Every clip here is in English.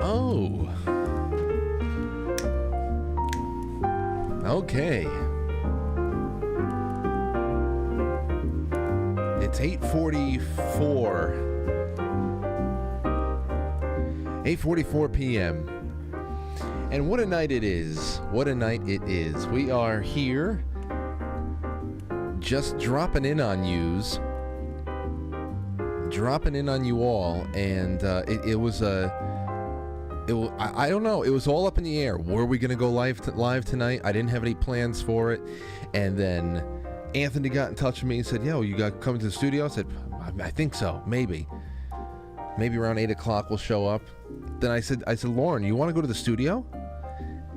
Oh. Okay. It's 8:44. 8:44 p.m. And what a night it is. What a night it is. We are here just dropping in on yous. Dropping in on you all. And it was I don't know. It was all up in the air. Were we going to go live tonight? I didn't have any plans for it. And then Anthony got in touch with me and said, yo, you got coming to the studio? I said, I think so. Maybe around 8 o'clock we'll show up. Then I said, Lauren, you want to go to the studio?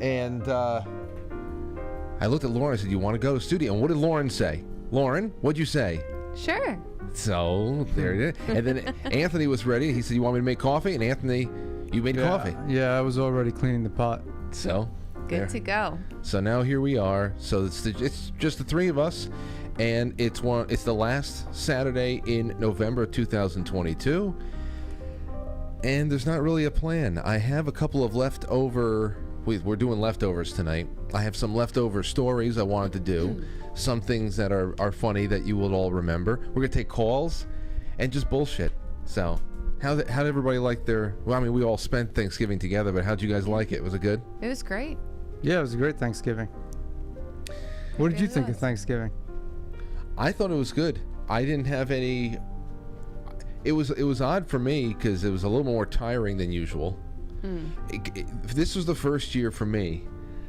And I looked at Lauren. I said, you want to go to the studio? And what did Lauren say? Lauren, what'd you say? Sure. So there it is. And then Anthony was ready. He said, you want me to make coffee? And Anthony, you made coffee. Yeah, I was already cleaning the pot. So good to go. So now here we are. So it's just the three of us, and it's the last Saturday in November 2022. And there's not really a plan. I have a couple of leftover. We're doing leftovers tonight. I have some leftover stories I wanted to do. Some things that are funny that you will all remember. We're gonna take calls and just bullshit. So how'd everybody like their? Well, I mean, we all spent Thanksgiving together, but how'd you guys like it? Was it good? It was great. Yeah, it was a great Thanksgiving. What did you think of Thanksgiving? I thought it was good. I didn't have any. It was odd for me because it was a little more tiring than usual. This was the first year for me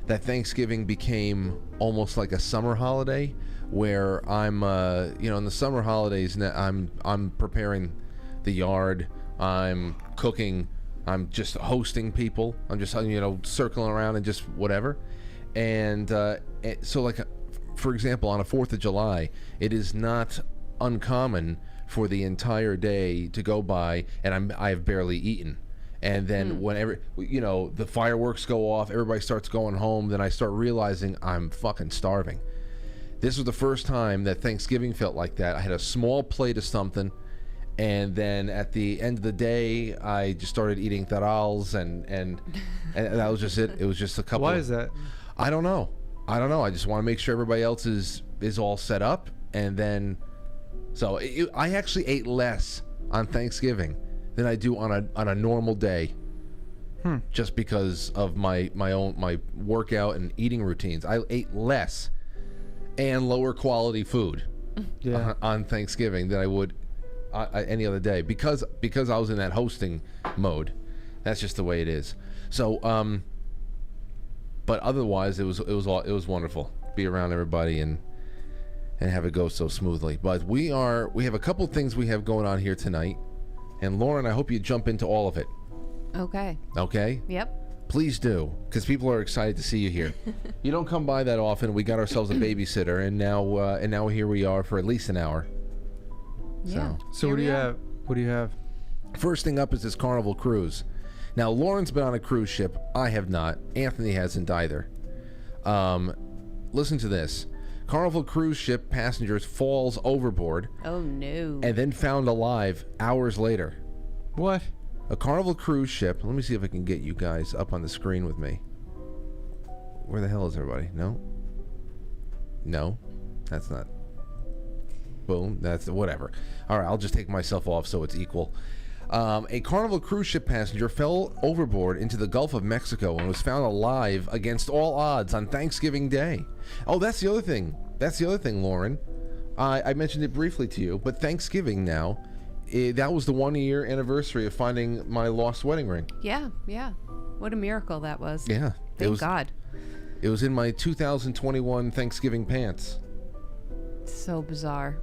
that Thanksgiving became almost like a summer holiday, where I'm, in the summer holidays, I'm preparing the yard, I'm cooking, I'm just hosting people, I'm just circling around and just whatever, and so like, for example, on a 4th of July, it is not uncommon for the entire day to go by and I've barely eaten. And then whenever, the fireworks go off, everybody starts going home, then I start realizing I'm fucking starving. This was the first time that Thanksgiving felt like that. I had a small plate of something, and then at the end of the day, I just started eating tarals, and that was just it. It was just a couple. Why is that? I don't know. I just want to make sure everybody else is all set up, and then, so I actually ate less on Thanksgiving than I do on a normal day, just because of my workout and eating routines. I ate less and lower quality food on Thanksgiving than I would any other day because I was in that hosting mode. That's just the way it is. So, but otherwise, it was wonderful. Be around everybody and have it go so smoothly. But we have a couple things we have going on here tonight. And Lauren, I hope you jump into all of it. Okay. Okay? Yep. Please do, because people are excited to see you here. You don't come by that often. We got ourselves a babysitter, and now here we are for at least an hour. Yeah. So what do you have? What do you have? First thing up is this Carnival cruise. Now, Lauren's been on a cruise ship. I have not. Anthony hasn't either. Listen to this. Carnival cruise ship passengers falls overboard. Oh no. And then found alive hours later. What? A Carnival cruise ship. Let me see if I can get you guys up on the screen with me. Where the hell is everybody? No, that's not. Boom, that's whatever. All right, I'll just take myself off so it's equal. A Carnival cruise ship passenger fell overboard into the Gulf of Mexico and was found alive against all odds on Thanksgiving Day. Oh, that's the other thing. Lauren. I mentioned it briefly to you, but Thanksgiving now, that was the 1-year anniversary of finding my lost wedding ring. Yeah. What a miracle that was. Yeah. Thank God. It was in my 2021 Thanksgiving pants. So bizarre.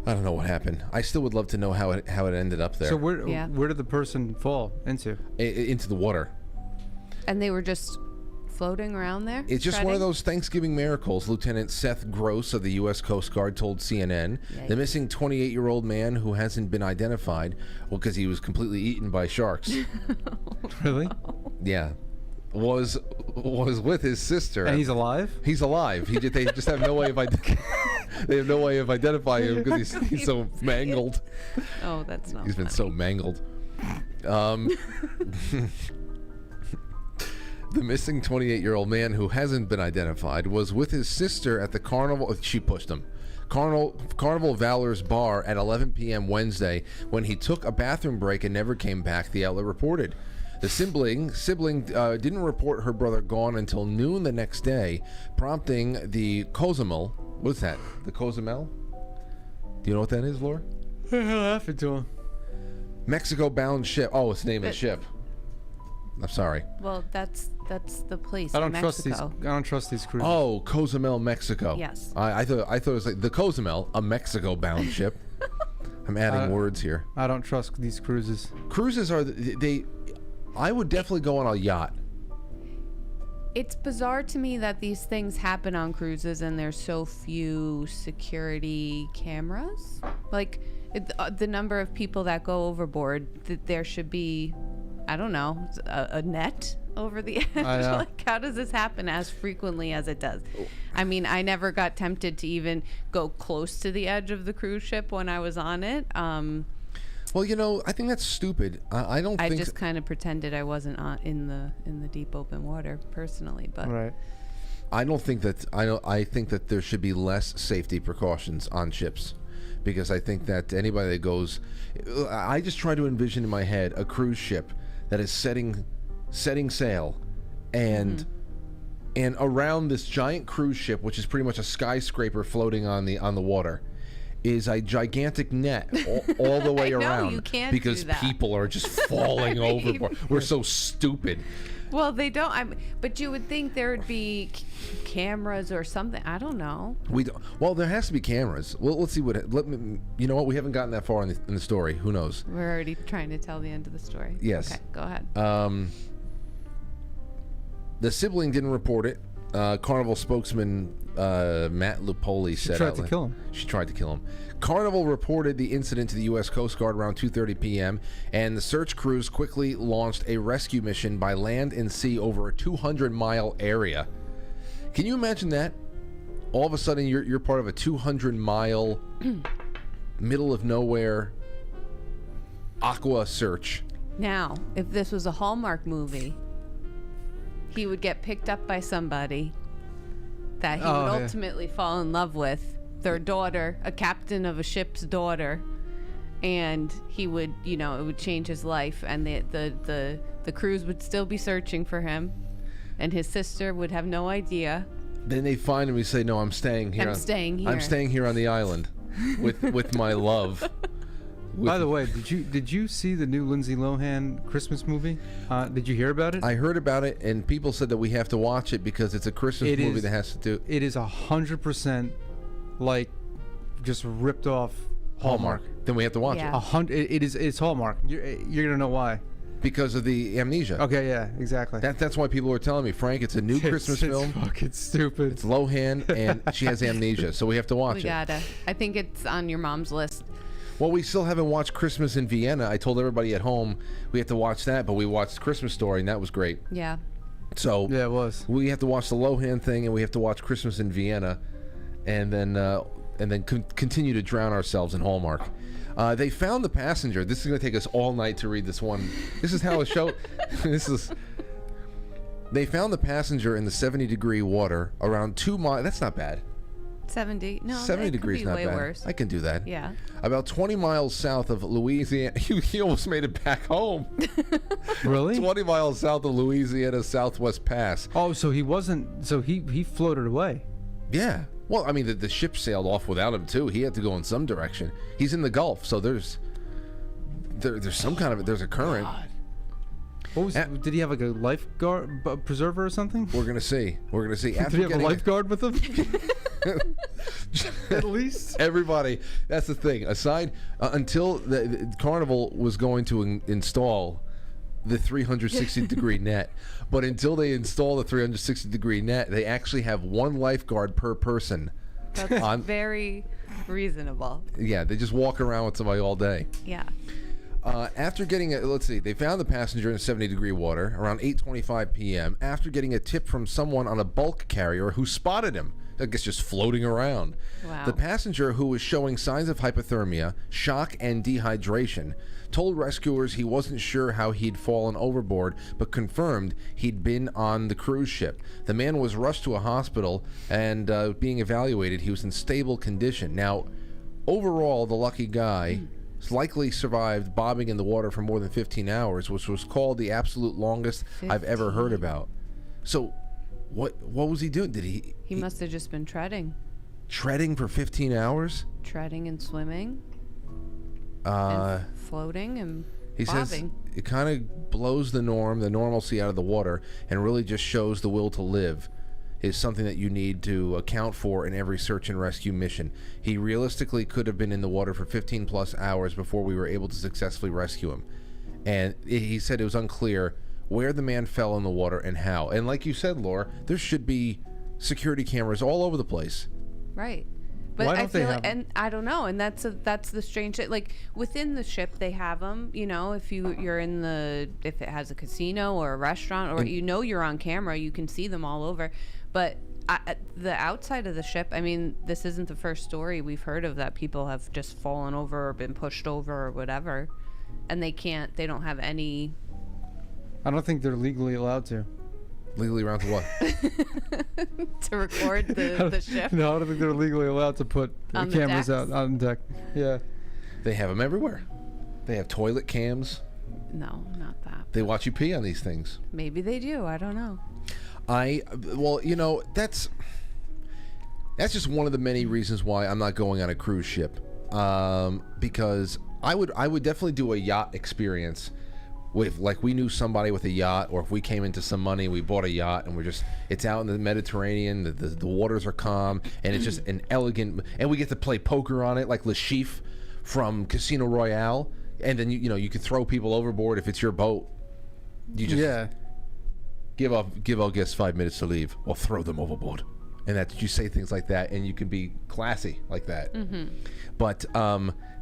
I don't know what happened. I still would love to know how it ended up there. So where did the person fall into? Into the water. And they were just floating around there? It's just one of those Thanksgiving miracles. Lieutenant Seth Gross of the U.S. Coast Guard told CNN the missing 28-year-old man who hasn't been identified, well, because he was completely eaten by sharks. Really? Yeah. Was with his sister. And he's alive? He's alive. They just have no way of They have no way of identifying him because he's so mangled. Oh, that's not He's been funny. so mangled. The missing 28-year-old man who hasn't been identified was with his sister at the Carnival. She pushed him. Carnival Valor's bar at 11 p.m. Wednesday when he took a bathroom break and never came back, the outlet reported. The sibling didn't report her brother gone until noon the next day, prompting the Cozumel. What's that? The Cozumel? Do you know what that is, Laura? Laughing to him. Mexico-bound ship. Oh, it's the name of the ship. I'm sorry. Well, that's the place. I don't in trust Mexico. these. I don't trust these cruises. Oh, Cozumel, Mexico. Yes. I thought it was like the Cozumel, a Mexico-bound ship. I'm adding words here. I don't trust these cruises. Cruises are I would definitely go on a yacht. It's bizarre to me that these things happen on cruises and there's so few security cameras. Like the number of people that go overboard, that there should be, I don't know, a net over the edge. Like, how does this happen as frequently as it does? I mean, I never got tempted to even go close to the edge of the cruise ship when I was on it. Well, I think that's stupid. I just kind of pretended I wasn't in the deep open water personally, but Right. I don't think that I think that there should be less safety precautions on ships, because I think that anybody that goes, I just try to envision in my head a cruise ship that is setting sail, and around this giant cruise ship, which is pretty much a skyscraper floating on the water, is a gigantic net all the way around. You can't because do that. people are just falling overboard. We're so stupid. Well, they don't. But you would think there would be cameras or something. I don't know. We don't. Well, there has to be cameras. Well, let's see what. You know what? We haven't gotten that far in the story. Who knows? We're already trying to tell the end of the story. Yes. Okay, go ahead. The sibling didn't report it. Carnival spokesman Matt Lupoli said She tried to kill him. She tried to kill him. Carnival reported the incident to the U.S. Coast Guard around 2:30 p.m. and the search crews quickly launched a rescue mission by land and sea over a 200-mile area. Can you imagine that? All of a sudden, you're part of a 200-mile middle of nowhere aqua search. Now, if this was a Hallmark movie, he would get picked up by somebody that he would ultimately fall in love with, their daughter, a captain of a ship's daughter, and he would, it would change his life, and the crews would still be searching for him, and his sister would have no idea. Then they find him and say, "No, I'm staying here. I'm staying here on the island with my love." By the way, did you see the new Lindsay Lohan Christmas movie? Did you hear about it? I heard about it, and people said that we have to watch it because it's a Christmas movie that has to do. It is 100% like just ripped off Hallmark. Then we have to watch Yeah. it It's Hallmark. You're gonna know why. because of the amnesia. Okay, yeah, exactly. That's why people were telling me, Frank, it's a new Christmas film. It's fucking stupid. It's Lohan, and she has amnesia, so we have to watch We it. gotta. I think it's on your mom's list. Well, we still haven't watched Christmas in Vienna. I told everybody at home we have to watch that, but we watched Christmas Story, and that was great. Yeah. So Yeah, it was. we have to watch the Lohan thing, and we have to watch Christmas in Vienna, and then continue to drown ourselves in Hallmark. They found the passenger. This is going to take us all night to read this one. This is how a show. They found the passenger in the 70-degree water around 2 miles. That's not bad. 70. No, 70 it could degrees be not way bad. worse. I can do that. Yeah. About 20 miles south of Louisiana. He almost made it back home. Really? 20 miles south of Louisiana Southwest Pass. Oh, so he wasn't. So he floated away. Yeah. Well, I mean, the ship sailed off without him too. He had to go in some direction. He's in the Gulf, so there's some kind of there's a current. God. What was? Did he have like a lifeguard preserver or something? We're gonna see. Did he have a lifeguard with him? At least. Everybody. That's the thing. Aside until the Carnival was going to install the 360-degree net, but until they install the 360-degree net, they actually have one lifeguard per person. That's very reasonable. Yeah, they just walk around with somebody all day. Yeah. After getting they found the passenger in 70-degree water around 8:25 p.m. after getting a tip from someone on a bulk carrier who spotted him. I guess just floating around. Wow. The passenger, who was showing signs of hypothermia, shock, and dehydration, told rescuers he wasn't sure how he'd fallen overboard, but confirmed he'd been on the cruise ship. The man was rushed to a hospital and being evaluated. He was in stable condition. Now, overall, the lucky guy likely survived bobbing in the water for more than 15 hours, which was called the absolute longest I've ever heard about. So, what was he doing? Did he must have just been treading for 15 hours? Treading and swimming. And floating and he bobbing. says it kind of blows the normalcy out of the water, and really just shows the will to live is something that you need to account for in every search and rescue mission. He realistically could have been in the water for 15 plus hours before we were able to successfully rescue him. And he said it was unclear where the man fell in the water and how. And like you said, Laura, there should be security cameras all over the place. Right. But Why I don't they feel have and I don't know, and that's the strange shit. Like within the ship, they have them. You know, if you're in if it has a casino or a restaurant, or you're on camera, you can see them all over. But the outside of the ship, I mean, this isn't the first story we've heard of that people have just fallen over or been pushed over or whatever, and they don't have any. I don't think they're legally allowed to. Legally around to what? To record the ship. No, I don't think they're legally allowed to put On the cameras decks? out on deck. Yeah. They have them everywhere. They have toilet cams. No, not that. They watch you pee on these things. Maybe they do. I don't know. Well, you know, that's just one of the many reasons why I'm not going on a cruise ship. Because I would definitely do a yacht experience. With, like, we knew somebody with a yacht, or if we came into some money, we bought a yacht, and it's out in the Mediterranean, the waters are calm, and it's just an elegant, and we get to play poker on it, like Le Chiffre from Casino Royale, and then you can throw people overboard if it's your boat. You just give our guests 5 minutes to leave, or throw them overboard, and you say things like that, and you can be classy like that. Mm-hmm. But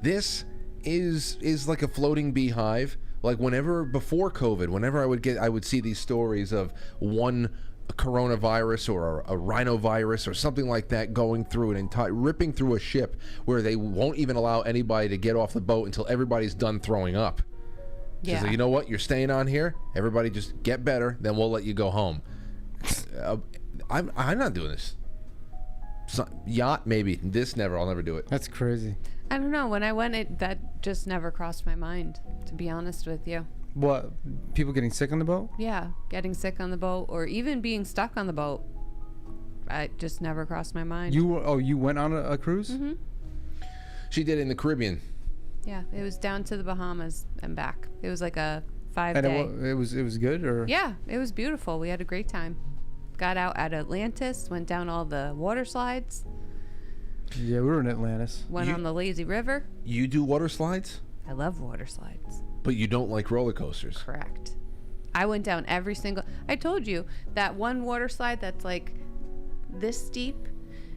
this is like a floating beehive. Like before COVID, whenever I would see these stories of one coronavirus or a rhinovirus or something like that going through ripping through a ship where they won't even allow anybody to get off the boat until everybody's done throwing up. Yeah. So you know what? You're staying on here. Everybody just get better, then we'll let you go home. I'm not doing this. Yacht, maybe. This never. I'll never do it. That's crazy. I don't know. When I went, that just never crossed my mind, to be honest with you. What? People getting sick on the boat? Yeah, getting sick on the boat, or even being stuck on the boat. It just never crossed my mind. You went on a cruise? Mm-hmm. She did it in the Caribbean. Yeah, it was down to the Bahamas and back. It was like a 5-day. And it was good, or? Yeah, it was beautiful. We had a great time. Got out at Atlantis, went down all the water slides. Yeah, we were in Atlantis. Went on the lazy river. You do water slides? I love water slides. But you don't like roller coasters. Correct. I went down every single. I told you that one water slide that's like this steep,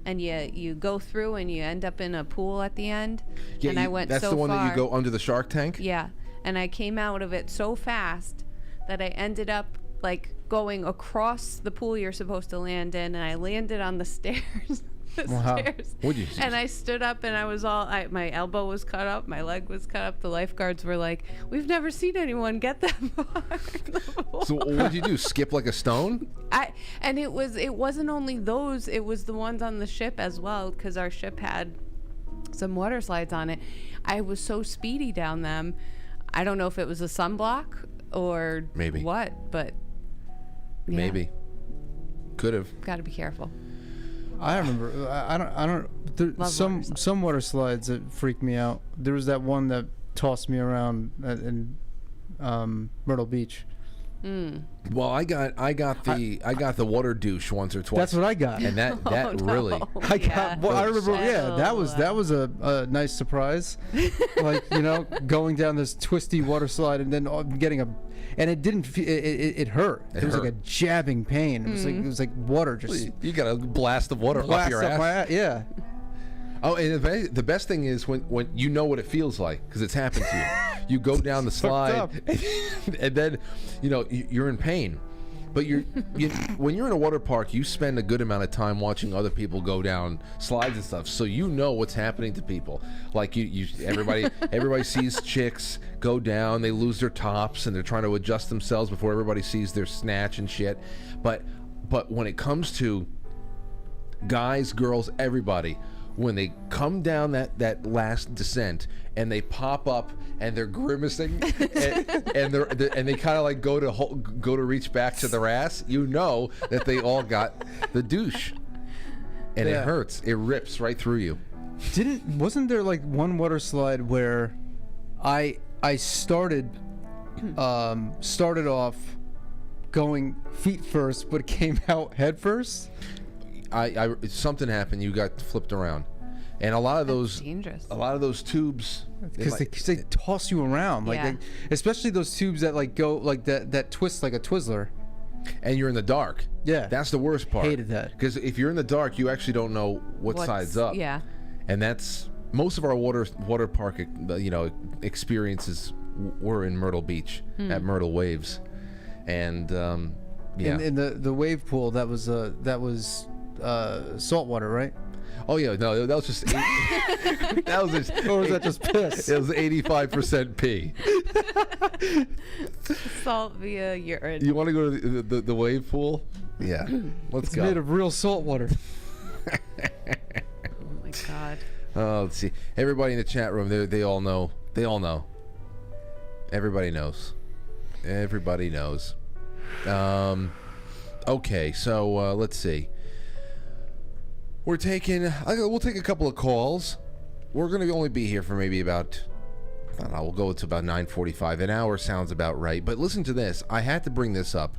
and you go through and you end up in a pool at the end. Yeah, and I went that's so the one far, that you go under the shark tank? Yeah, and I came out of it so fast that I ended up like going across the pool you're supposed to land in, and I landed on the stairs. Stairs. And I stood up, and I was my elbow was cut up, my leg was cut up. The lifeguards were like, "We've never seen anyone get that far." So what did you do? Skip like a stone? And it wasn't only those, it was the ones on the ship as well, because our ship had some water slides on it. I was so speedy down them. I don't know if it was a sunblock or maybe what, but yeah. Maybe could have. Got to be careful. I remember. I don't. There's some water slides that freak me out. There was that one that tossed me around in Myrtle Beach. Mm. Well, I got the water douche once or twice. That's what I got. And that really. I got. Well, I remember. Yeah, that was a nice surprise. Like, going down this twisty water slide and then getting and it didn't. It hurt. It was like a jabbing pain. It was like water just. You got a blast of water up your ass. Yeah. Oh, and the best thing is when you know what it feels like, because it's happened to you. You go down the slide, and then you're in pain. But when you're in a water park, you spend a good amount of time watching other people go down slides and stuff, so you know what's happening to people. Like everybody sees chicks go down, they lose their tops, and they're trying to adjust themselves before everybody sees their snatch and shit. But when it comes to guys, girls, everybody, when they come down that last descent and they pop up and they're grimacing and they kind of like go to reach back to their ass, you know that they all got the douche, and it hurts. It rips right through you. Wasn't there like one water slide where I started off going feet first, but came out head first? Something happened. You got flipped around, and a lot of those tubes, because they toss you around, like especially those tubes that like go like that twist like a Twizzler, and you're in the dark. Yeah, that's the worst part. Hated that, because if you're in the dark, you actually don't know what side's up. Yeah, and that's most of our water park experiences were in Myrtle Beach at Myrtle Waves, and in the wave pool that was salt water, right? Oh yeah, no, that was just that was just, or was that just piss? It was 85% pee. Salt via urine. You want to go to the wave pool? Yeah, let's go. It's made of real salt water. Oh my god. Oh, let's see. Everybody in the chat room, they all know. They all know. Everybody knows. Everybody knows. Okay, so let's see. We'll take a couple of calls. We're going to only be here for maybe about, I don't know, we'll go to about 9:45. An hour sounds about right. But listen to this. I had to bring this up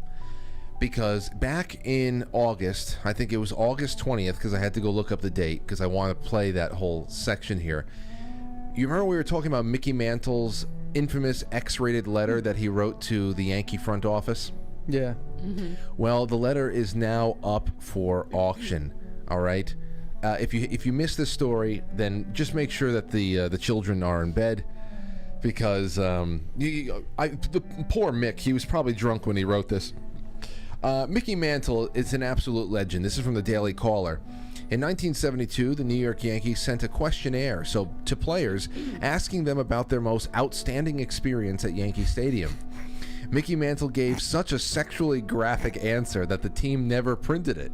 because back in August, I think it was August 20th, because I had to go look up the date because I want to play that whole section here. You remember we were talking about Mickey Mantle's infamous X-rated letter that he wrote to the Yankee front office? Yeah. Mm-hmm. Well, the letter is now up for auction. All right. If you missed this story, then just make sure that the children are in bed, because the poor Mick, he was probably drunk when he wrote this. Mickey Mantle is an absolute legend. This is from the Daily Caller. In 1972, the New York Yankees sent a questionnaire to players asking them about their most outstanding experience at Yankee Stadium. Mickey Mantle gave such a sexually graphic answer that the team never printed it.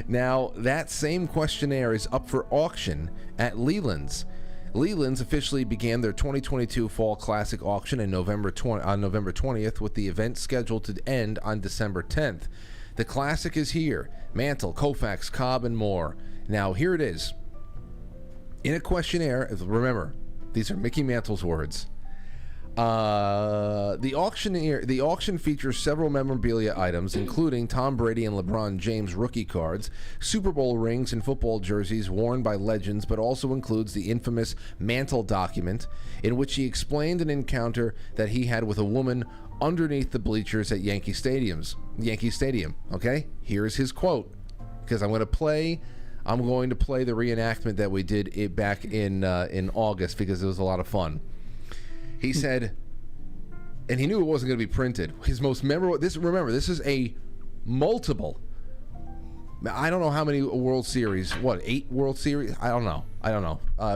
Now, that same questionnaire is up for auction at Leland's. Leland's officially began their 2022 Fall Classic auction on November 20th, with the event scheduled to end on December 10th. The Classic is here. Mantle, Koufax, Cobb, and more. Now, here it is. In a questionnaire, remember, these are Mickey Mantle's words. The auction features several memorabilia items, including Tom Brady and LeBron James rookie cards, Super Bowl rings, and football jerseys worn by legends, but also includes the infamous Mantle document, in which he explained an encounter that he had with a woman underneath the bleachers at Yankee Stadium. Okay, here's his quote, because I'm going to play the reenactment that we did back in August, because it was a lot of fun. He said, and he knew it wasn't going to be printed. His most memorable. This is a multiple. I don't know how many World Series. What, 8 World Series? I don't know.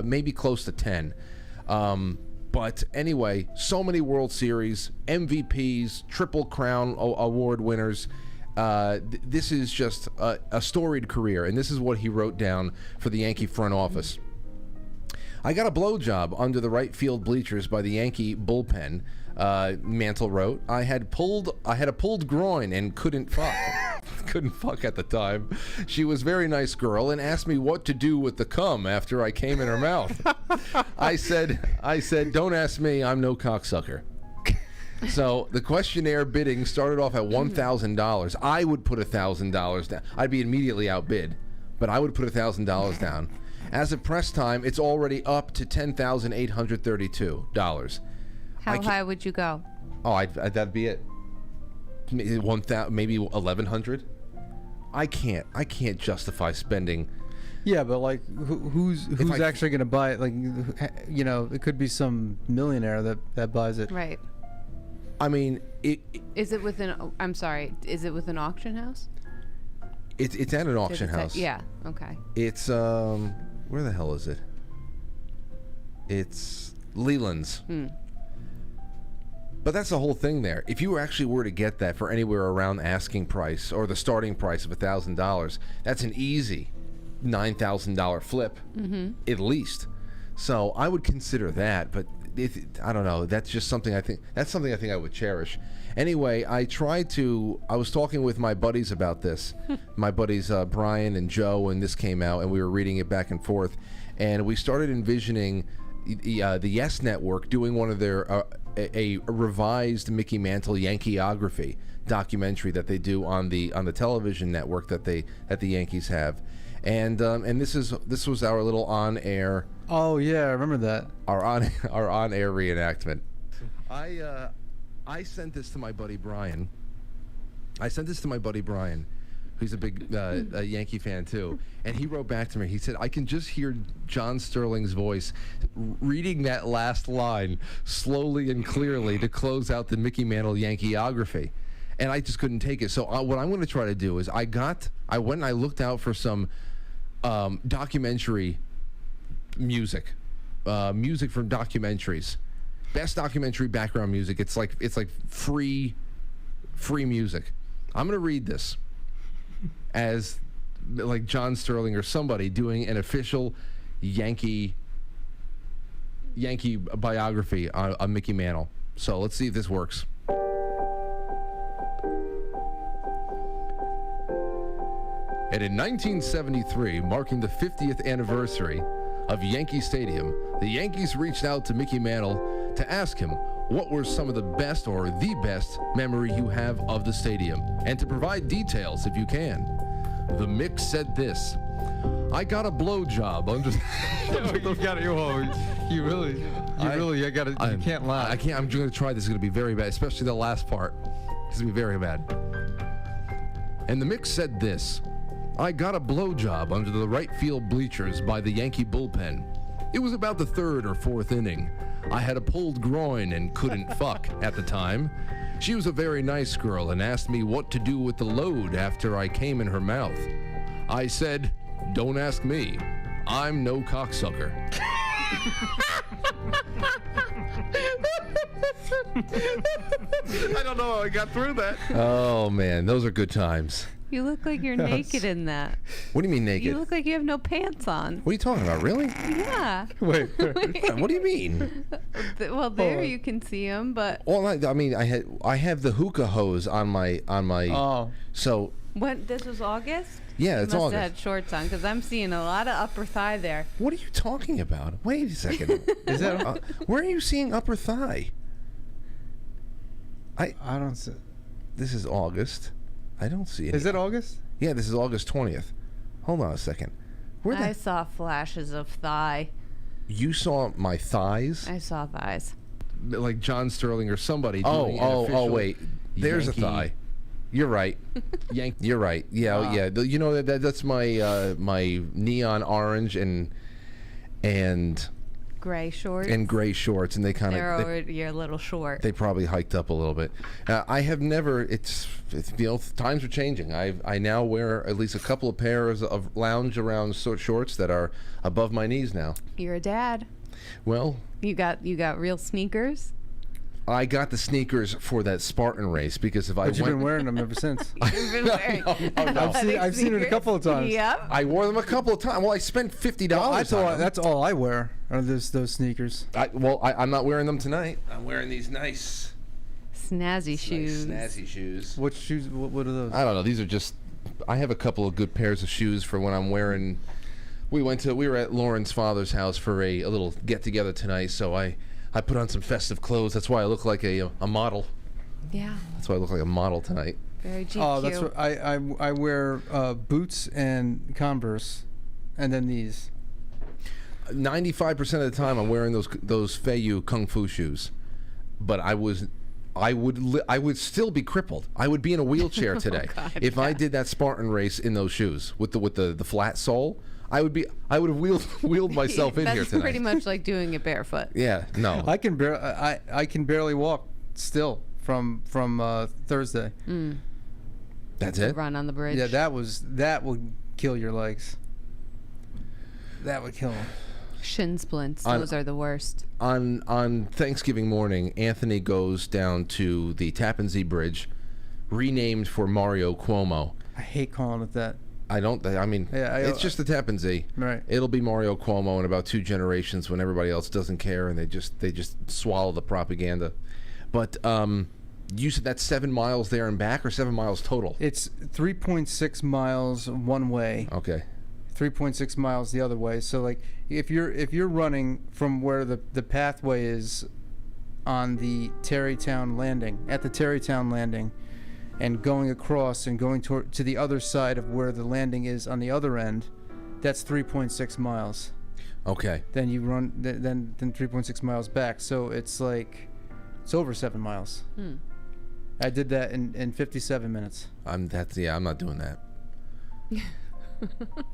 Maybe close to 10. But anyway, so many World Series, MVPs, Triple Crown award winners. This is just a storied career, and this is what he wrote down for the Yankee front office. I got a blowjob under the right field bleachers by the Yankee bullpen, Mantle wrote. I had a pulled groin and couldn't fuck. Couldn't fuck at the time. She was a very nice girl and asked me what to do with the cum after I came in her mouth. I said, don't ask me, I'm no cocksucker. So the questionnaire bidding started off at $1,000. I would put $1,000 down. I'd be immediately outbid, but I would put $1,000 down. As of press time, it's already up to $10,832. How high would you go? Oh, that'd be it. 1,000, maybe 1,100. I can't justify spending. Yeah, but like, who's actually going to buy it? Like, you know, it could be some millionaire that buys it. Right. I mean, Is it with an? I'm sorry. Is it with an auction house? it's at an auction house. Yeah. Okay. It's where the hell is it? It's Leland's. But that's the whole thing there. If you actually were to get that for anywhere around asking price or the starting price of $1,000, that's an easy $9,000 flip, at least. So I would consider that, but I don't know. That's just something I think I would cherish. Anyway, I was talking with my buddies about this. My buddies Brian and Joe, and this came out, and we were reading it back and forth, and we started envisioning the Yes Network doing one of their a revised Mickey Mantle Yankeeography documentary that they do on the television network that the Yankees have, and this was our little on-air. Oh yeah, I remember that. Our on-air reenactment. I sent this to my buddy Brian. Who's a big Yankee fan too, and he wrote back to me. He said, "I can just hear John Sterling's voice reading that last line slowly and clearly to close out the Mickey Mantle Yankeeography," and I just couldn't take it. So what I'm going to try to do is I went and I looked out for some documentary music from documentaries, best documentary background music. It's like free music. I'm going to read this as like John Sterling or somebody doing an official Yankee biography on Mickey Mantle. So let's see if this works. And in 1973, marking the 50th anniversary of Yankee Stadium, the Yankees reached out to Mickey Mantle to ask him what were some of the best or the best memory you have of the stadium, and to provide details if you can. The Mick said this: "I got a blowjob under." You can't lie. I'm going to try this. It's going to be very bad, especially the last part. It's going to be very bad. And the Mick said this: "I got a blowjob under the right field bleachers by the Yankee bullpen. It was about the third or fourth inning. I had a pulled groin and couldn't fuck at the time. She was a very nice girl and asked me what to do with the load after I came in her mouth. I said, 'Don't ask me. I'm no cocksucker.'" I don't know how I got through that. Oh, man, those are good times. You look like you're naked in that. What do you mean naked? You look like you have no pants on. What are you talking about? Really? Yeah. Wait. What do you mean? Well, there you can see them, but. Well, I mean, I have the hookah hose on my. Oh. So. When this was August? Yeah, it's August. You must August. have had shorts on because I'm seeing a lot of upper thigh there. What are you talking about? Wait a second. Is that where are you seeing upper thigh? I don't see. This is August. I don't see it. Is it August? Yeah, this is August 20th. Hold on a second. I saw flashes of thigh. You saw my thighs? I saw thighs. Like John Sterling or somebody doing an official wait. There's Yankee. a thigh. You're right. You're right. Yeah, Wow. yeah. You know that's my my neon orange and Gray shorts. and gray shorts, and they kind They're of over your little short. they probably hiked up a little bit. I have never. It's times are changing. I now wear at least a couple of pairs of lounge around shorts that are above my knees now. You're a dad. Well, You got real sneakers. I got the sneakers for that Spartan race because if I But you've been went, wearing them ever since. You've been wearing I've seen it a couple of times. Yep. I wore them a couple of times. Well, I spent $50 on them. That's all I wear are those sneakers. I'm not wearing them tonight. I'm wearing these nice Snazzy shoes. Nice, snazzy shoes. What shoes? What are those? I don't know. These are just. I have a couple of good pairs of shoes for when I'm wearing. We were at Lauren's father's house for a little get together tonight, so I put on some festive clothes. That's why I look like a model. Yeah. That's why I look like a model tonight. Very GQ. Oh, that's what I wear boots and Converse, and then these. 95% of the time, I'm wearing those Feiyu Kung Fu shoes, but I would still be crippled. I would be in a wheelchair today if I did that Spartan race in those shoes with the flat sole. I would have wheeled myself in here tonight. That's pretty much like doing it barefoot. Yeah, no. I can barely walk still from Thursday. That's The it. run on the bridge. Yeah, that would kill your legs. That would kill them. Shin splints. Those are the worst. On Thanksgiving morning, Anthony goes down to the Tappan Zee Bridge, renamed for Mario Cuomo. I hate calling it that. I mean, it's just the Tappan Zee. Right. It'll be Mario Cuomo in about 2 generations when everybody else doesn't care and they just swallow the propaganda. But you said that's 7 miles there and back, or 7 miles total? It's 3.6 miles one way. Okay. 3.6 miles the other way. So like if you're running from where the pathway is on the Tarrytown Landing, at the Tarrytown Landing, and going across and going to the other side of where the landing is on the other end, that's 3.6 miles. Okay. Then you run then 3.6 miles back. So it's like it's over 7 miles. I did that in 57 minutes. I'm not doing that.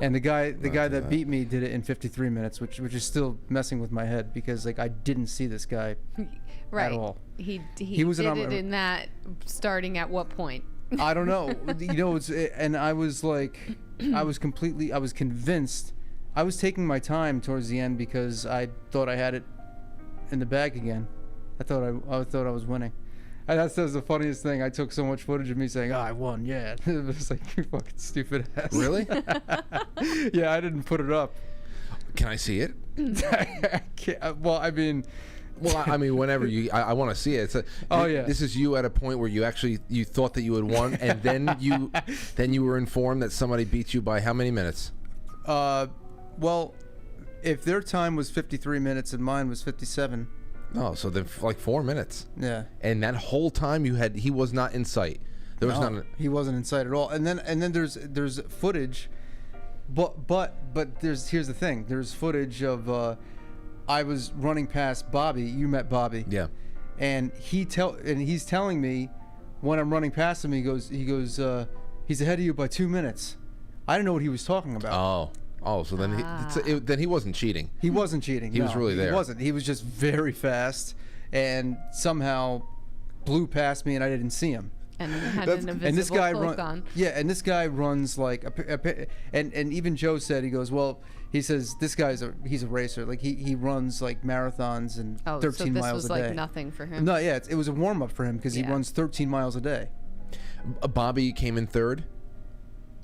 And the guy that beat me did it in 53 minutes, which is still messing with my head because like I didn't see this guy Right. at all. He was did it in that starting at what point? I don't know. And I was like, I was convinced. I was taking my time towards the end because I thought I had it in the bag again. I thought I was winning. And that's the funniest thing. I took so much footage of me saying, "Oh, I won, yeah." It was like, you fucking stupid ass. Really? Yeah, I didn't put it up. Can I see it? I can't, well, I mean, whenever I want to see it. Yeah. This is you at a point where you thought that you had won, and then you were informed that somebody beat you by how many minutes? Well, if their time was 53 minutes and mine was 57. Oh, so then like 4 minutes. Yeah. And that whole time he was not in sight. There was he wasn't in sight at all. And then there's footage, but here's the thing. There's footage of I was running past Bobby. You met Bobby. Yeah. And he's telling me when I'm running past him, he goes he's ahead of you by 2 minutes. I didn't know what he was talking about. Oh, so then then he wasn't cheating. He wasn't cheating. He was really there. He wasn't. He was just very fast and somehow blew past me and I didn't see him. And had an invisible cloak on. Yeah, and this guy runs like and even Joe said, he goes, well, he says this he's a racer. Like he runs like marathons and 13 miles a day. So this was like nothing for him. No, yeah, it was a warm up for him because he runs 13 miles a day. Bobby came in third.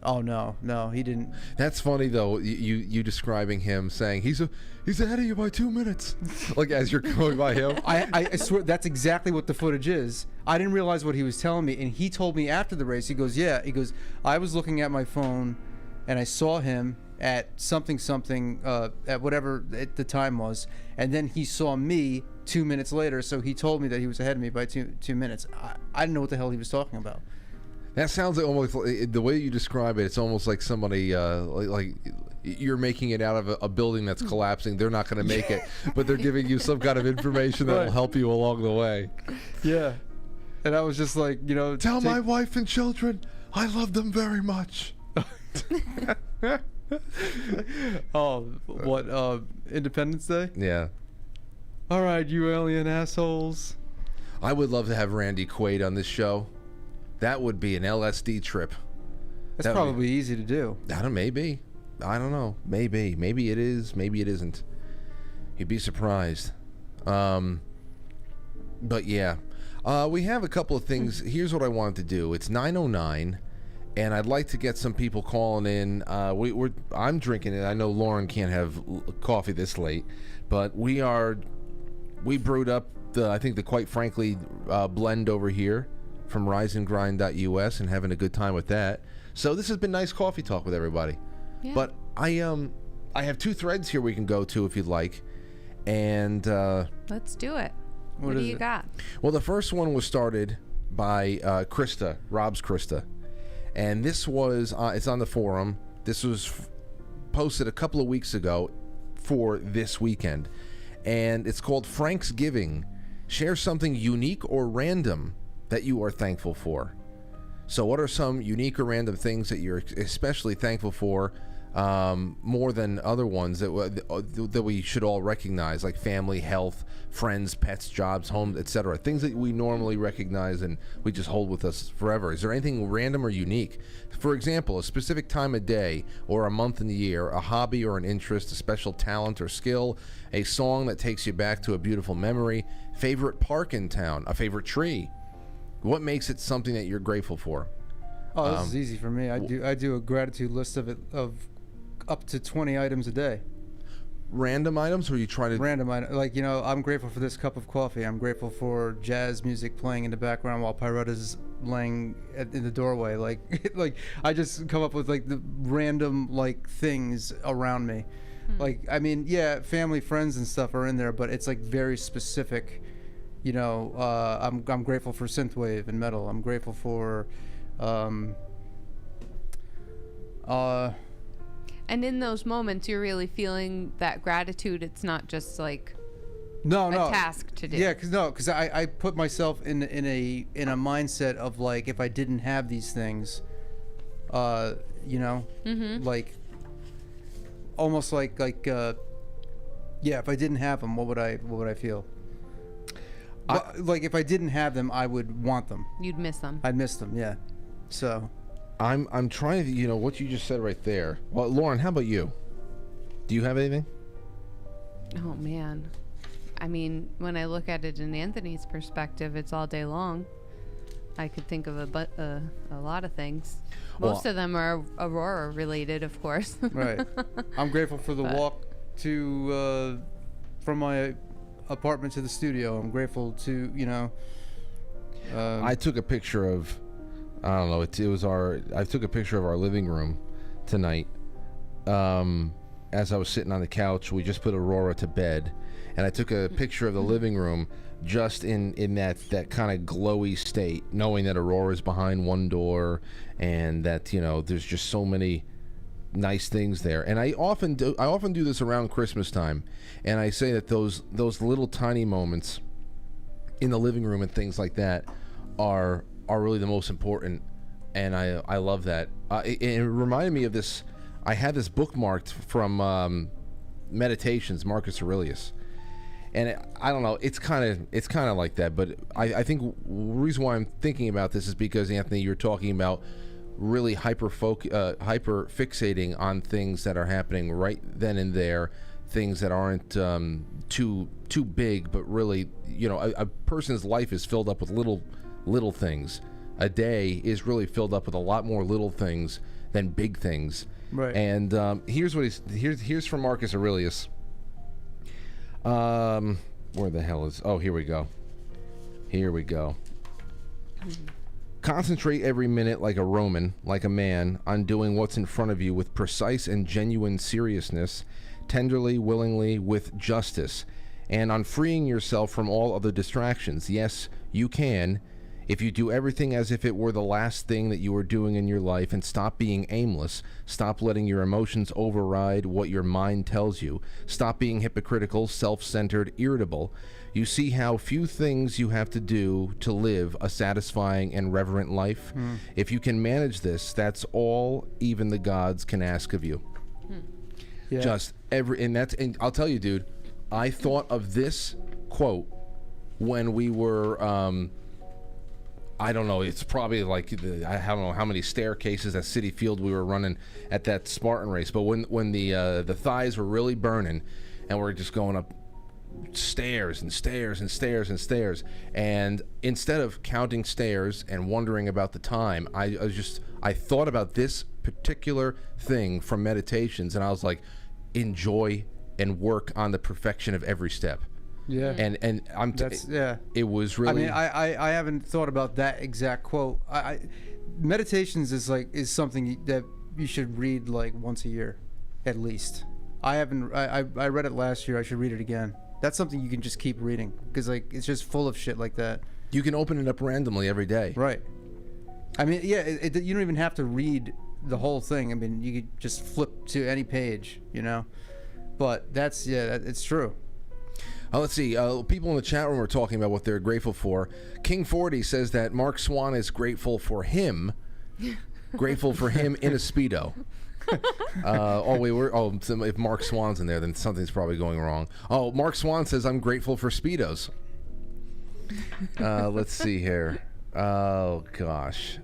Oh no, he didn't. That's funny though. You describing him saying he's ahead of you by 2 minutes, like as you're going by him. I swear that's exactly what the footage is. I didn't realize what he was telling me, and he told me after the race. He goes, I was looking at my phone, and I saw him at something at whatever the time was, and then he saw me 2 minutes later. So he told me that he was ahead of me by two minutes. I didn't know what the hell he was talking about. That sounds like almost the way you describe it. It's almost like somebody like you're making it out of a building that's collapsing. They're not going to make it, but they're giving you some kind of information that will help you along the way. Yeah, and I was just like, tell my wife and children I love them very much. Oh, what? Independence Day? Yeah. All right, you alien assholes. I would love to have Randy Quaid on this show. That would be an LSD trip. That's probably easy to do. Maybe. I don't know. Maybe. Maybe it is. Maybe it isn't. You'd be surprised. But yeah. We have a couple of things. Here's what I wanted to do. It's 9:09, and I'd like to get some people calling in. I'm drinking it. I know Lauren can't have coffee this late, but we brewed up I think the Quite Frankly blend over here from riseandgrind.us and having a good time with that. So this has been nice coffee talk with everybody. Yeah. But I have 2 threads here we can go to if you'd like. And let's do it. What do you got? Well, the first one was started by Krista, Rob's Krista. And this was it's on the forum. This was posted a couple of weeks ago for this weekend. And it's called Frank's Giving. Share something unique or random that you are thankful for. So what are some unique or random things that you're especially thankful for more than other ones that we should all recognize, like family, health, friends, pets, jobs, homes, etc. Things that we normally recognize and we just hold with us forever. Is there anything random or unique? For example, a specific time of day or a month in the year, a hobby or an interest, a special talent or skill, a song that takes you back to a beautiful memory, favorite park in town, a favorite tree. What makes it something that you're grateful for? Oh, this is easy for me. I do a gratitude list of up to 20 items a day. Random items, or you try to random items? Like, I'm grateful for this cup of coffee. I'm grateful for jazz music playing in the background while Pyretta's laying in the doorway. Like I just come up with like the random like things around me. Like, I mean, yeah, family, friends, and stuff are in there, but it's like very specific. I'm grateful for synthwave and metal. I'm grateful for. And in those moments, you're really feeling that gratitude. It's not just like a task to do. Yeah, because I put myself in a mindset of like, if I didn't have these things, like almost like if I didn't have them, what would I feel? Like if I didn't have them, I would want them. You'd miss them. I'd miss them. Yeah. So. I'm trying to, what you just said right there. Well, Lauren, how about you? Do you have anything? Oh, man. I mean, when I look at it in Anthony's perspective, it's all day long. I could think of a lot of things. Most of them are Aurora related, of course. Right. I'm grateful for the walk from my apartment to the studio. I'm grateful to, I took a picture of, I don't know, I took a picture of our living room tonight. As I was sitting on the couch, we just put Aurora to bed, and I took a picture of the living room just in that kind of glowy state, knowing that Aurora's behind one door and that, there's just so many nice things there. And I often do this around Christmas time, and I say that those little tiny moments in the living room and things like that are really the most important, and I love that. It reminded me of this. I had this bookmarked from Meditations, Marcus Aurelius, and I don't know. It's kind of like that. But I think the reason why I'm thinking about this is because, Anthony, you're talking about really hyper fixating on things that are happening right then and there, things that aren't too big, but really, a person's life is filled up with little things. A day is really filled up with a lot more little things than big things. Right. And here's here's from Marcus Aurelius. Where the hell is? Oh, here we go. Concentrate every minute like a Roman, like a man, on doing what's in front of you with precise and genuine seriousness, tenderly, willingly, with justice, and on freeing yourself from all other distractions. Yes, you can, if you do everything as if it were the last thing that you were doing in your life, and stop being aimless, stop letting your emotions override what your mind tells you, stop being hypocritical, self-centered, irritable, you see how few things you have to do to live a satisfying and reverent life. If you can manage this, that's all even the gods can ask of you. Yeah. And I'll tell you, dude, I thought of this quote when we were I don't know, it's probably like, I don't know how many staircases at Citi Field we were running at that Spartan race, but when the thighs were really burning and we're just going up stairs and stairs and stairs and stairs, and instead of counting stairs and wondering about the time, I thought about this particular thing from Meditations, and I was like, enjoy and work on the perfection of every step. Yeah. And it was really, I haven't thought about that exact quote. Meditations is something that you should read like once a year at least. I read it last year. I should read it again. That's something you can just keep reading, because like it's just full of shit like that. You can open it up randomly every day. Right. I mean, yeah, you don't even have to read the whole thing. I mean, you could just flip to any page, But it's true. Let's see. People in the chat room are talking about what they're grateful for. King 40 says that Mark Swan is grateful for him in a Speedo. If Mark Swan's in there, then something's probably going wrong. Oh, Mark Swan says, I'm grateful for Speedos. Let's see here. Oh gosh,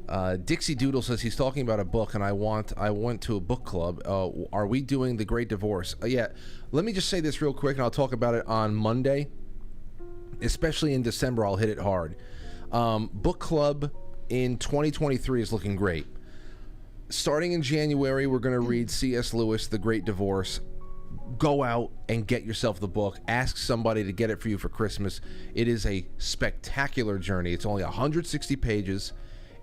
Dixie Doodle says he's talking about a book, and I went to a book club. Are we doing The Great Divorce? Yeah. Let me just say this real quick, and I'll talk about it on Monday. Especially in December, I'll hit it hard. Book club in 2023 is looking great. Starting in January, we're going to read C.S. Lewis, The Great Divorce. Go out and get yourself the book. Ask somebody to get it for you for Christmas. It is a spectacular journey. It's only 160 pages.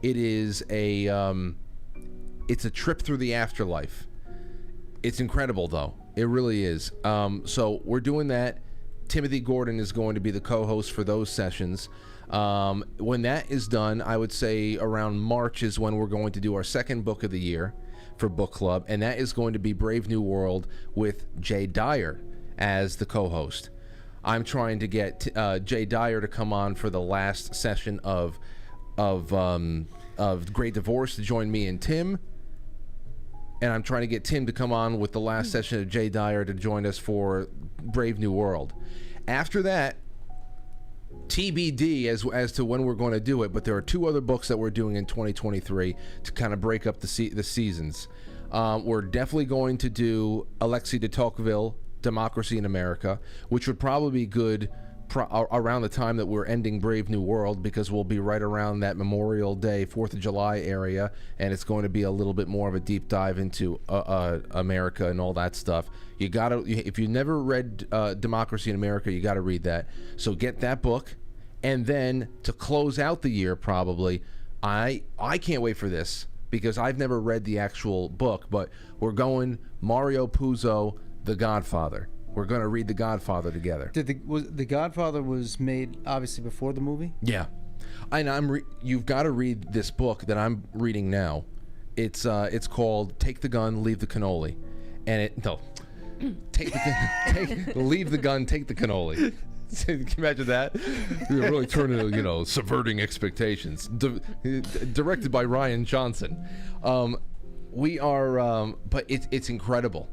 It is it's a trip through the afterlife. It's incredible, though. It really is. So we're doing that. Timothy Gordon is going to be the co-host for those sessions. When that is done, I would say around March is when we're going to do our second book of the year for book club, and that is going to be Brave New World with Jay Dyer as the co-host. I'm trying to get Jay Dyer to come on for the last session of Great Divorce to join me and Tim, and I'm trying to get Tim to come on with the last session of Jay Dyer to join us for Brave New World. After that, TBD as to when we're going to do it, but there are two other books that we're doing in 2023 to kind of break up the seasons. We're definitely going to do Alexis de Tocqueville, Democracy in America, which would probably be good around the time that we're ending Brave New World, because we'll be right around that Memorial Day, 4th of July area, and it's going to be a little bit more of a deep dive into America and all that stuff. You gotta, if you never read Democracy in America, you gotta read that. So get that book, and then to close out the year, probably, I can't wait for this because I've never read the actual book, but we're going Mario Puzo, The Godfather. We're going to read The Godfather together. The Godfather was made obviously before the movie? Yeah. And you've got to read this book that I'm reading now. It's called Take the Gun, Leave the Cannoli. And leave the gun, take the cannoli. Can you imagine that? You're really turning, subverting expectations. Directed by Ryan Johnson. We are, but it's incredible.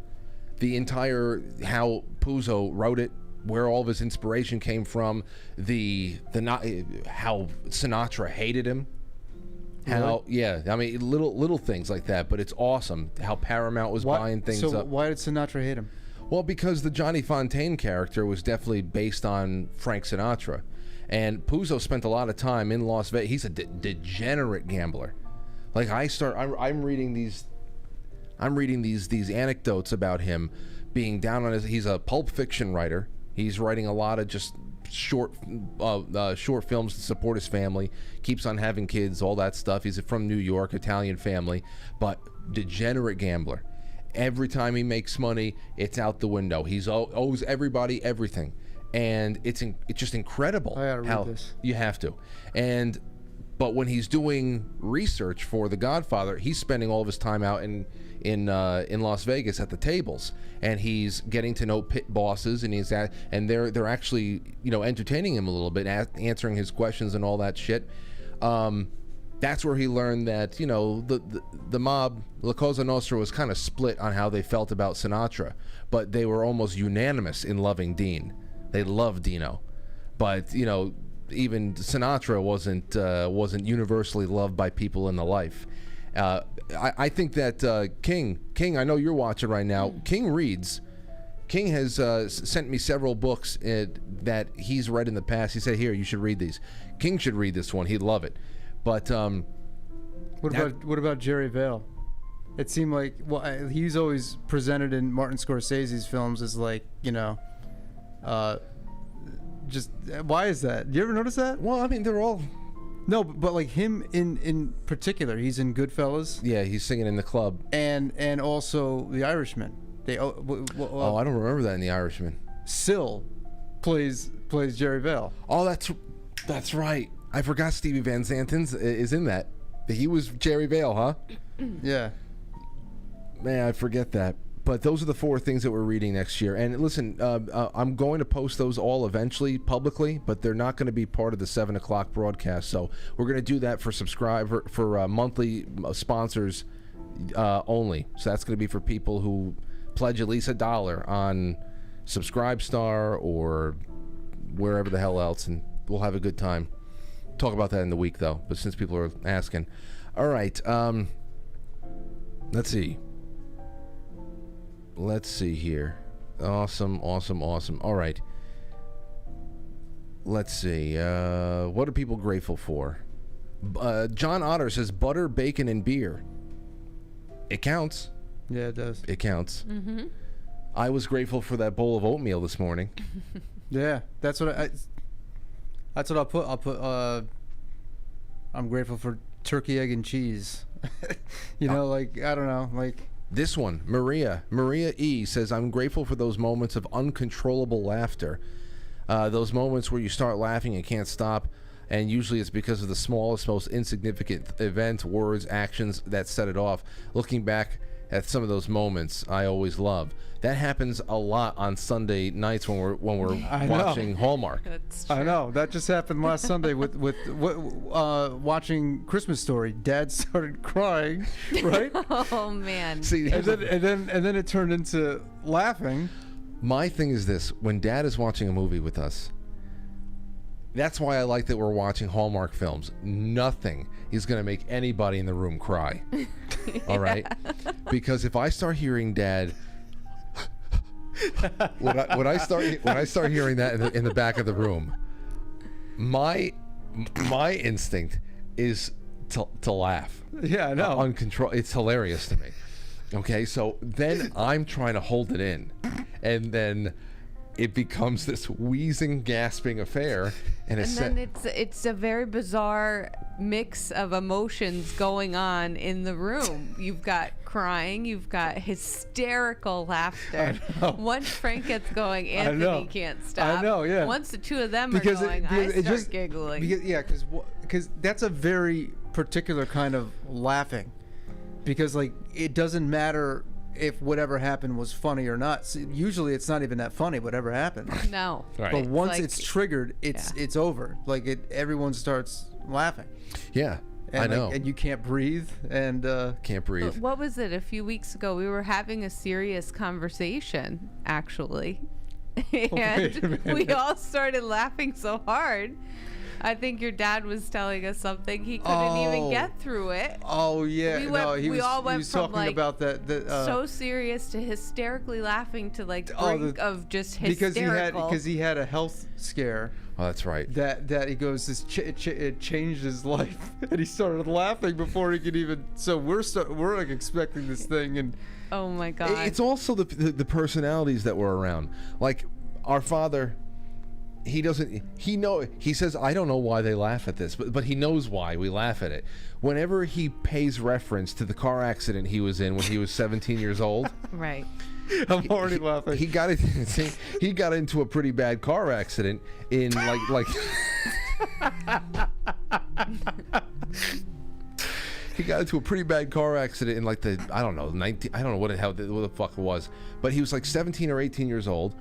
The entire, how Puzo wrote it, where all of his inspiration came from, how Sinatra hated him. How, really? Yeah, I mean, little things like that, but it's awesome how Paramount was buying things up. So why did Sinatra hate him? Well, because the Johnny Fontaine character was definitely based on Frank Sinatra. And Puzo spent a lot of time in Las Vegas. He's a degenerate gambler. Like, I'm reading these anecdotes about him being down on he's a pulp fiction writer. He's writing a lot of just short films to support his family, keeps on having kids, all that stuff. He's from New York, Italian family, but degenerate gambler. Every time he makes money, it's out the window. He owes everybody everything, and it's just incredible. I gotta read this. You have to. But when he's doing research for The Godfather, he's spending all of his time out in Las Vegas at the tables, and he's getting to know pit bosses, and they're actually entertaining him a little bit, answering his questions and all that shit. That's where he learned that the mob, La Cosa Nostra, was kind of split on how they felt about Sinatra, but they were almost unanimous in loving Dean. They loved Dino, but even Sinatra wasn't universally loved by people in the life. I think that King, I know you're watching right now. King reads. King has sent me several books that he's read in the past. He said, "Here, you should read these." King should read this one. He'd love it. But what about Jerry Vale? It seemed like he's always presented in Martin Scorsese's films as like just why is that? Do you ever notice that? Well, I mean, they're all. No, but like him in particular, he's in Goodfellas. Yeah, he's singing in the club. And also The Irishman. I don't remember that in The Irishman. Syl plays Jerry Vale. Oh, that's right. I forgot Stevie Van Zandt is in that. He was Jerry Vale, huh? Yeah. Man, I forget that. But those are the 4 things that we're reading next year. And listen, I'm going to post those all eventually publicly, but they're not going to be part of the 7 o'clock broadcast. So we're going to do that for monthly sponsors. only. So that's going to be for people who pledge at least $1 on Subscribestar or wherever the hell else, and we'll have a good time. Talk about that in the week, though, but since people are asking. All right, let's see. Let's see here. Awesome. All right. Let's see. What are people grateful for? John Otter says butter, bacon, and beer. It counts. Yeah, it does. It counts. Mm-hmm. I was grateful for that bowl of oatmeal this morning. Yeah, that's what I'll put. I'm grateful for turkey, egg, and cheese. You know, like, I don't know, like. This one, Maria E. says, I'm grateful for those moments of uncontrollable laughter. Those moments where you start laughing and can't stop, and usually it's because of the smallest, most insignificant events, words, actions that set it off. Looking back at some of those moments, I always love. That happens a lot on Sunday nights when we're watching Hallmark. That's true. I know that just happened last Sunday with watching Christmas Story. Dad started crying, right? Oh man. See, and then it turned into laughing. My thing is this: when Dad is watching a movie with us, that's why I like that we're watching Hallmark films. Nothing is going to make anybody in the room cry. All right? Because if I start hearing Dad, when I start hearing that in the back of the room, my instinct is to laugh. Yeah, I know. Uncontrolled. It's hilarious to me. Okay, so then I'm trying to hold it in, and then it becomes this wheezing, gasping affair, and then it's a very bizarre mix of emotions going on in the room. You've got crying, you've got hysterical laughter. Once Frank gets going, Anthony can't stop. I know, yeah. Once the two of them are going, I start giggling. Because that's a very particular kind of laughing. Because, like, it doesn't matter if whatever happened was funny or not. So usually it's not even that funny, whatever happened. No. Right. But once it's triggered, it's over. Like, everyone starts laughing. Yeah, And I know. and you can't breathe. And Can't breathe. What was it? A few weeks ago, we were having a serious conversation, actually. And we all started laughing so hard. I think your dad was telling us something. He couldn't even get through it. Oh yeah, he was went from talking like about that. So serious to hysterically laughing to like brink of just hysterical. Because he had a health scare. Oh, that's right. That he goes, it changed his life, and he started laughing before he could even. So we're like expecting this thing, and oh my god! It's also the personalities that were around. Like our father. He says, I don't know why they laugh at this, but he knows why we laugh at it. Whenever he pays reference to the car accident he was in when he was 17 years old. Right. I'm already laughing. He got into a pretty bad car accident in like he got into a pretty bad car accident in like I don't know what the fuck it was, but he was like 17 or 18 years old.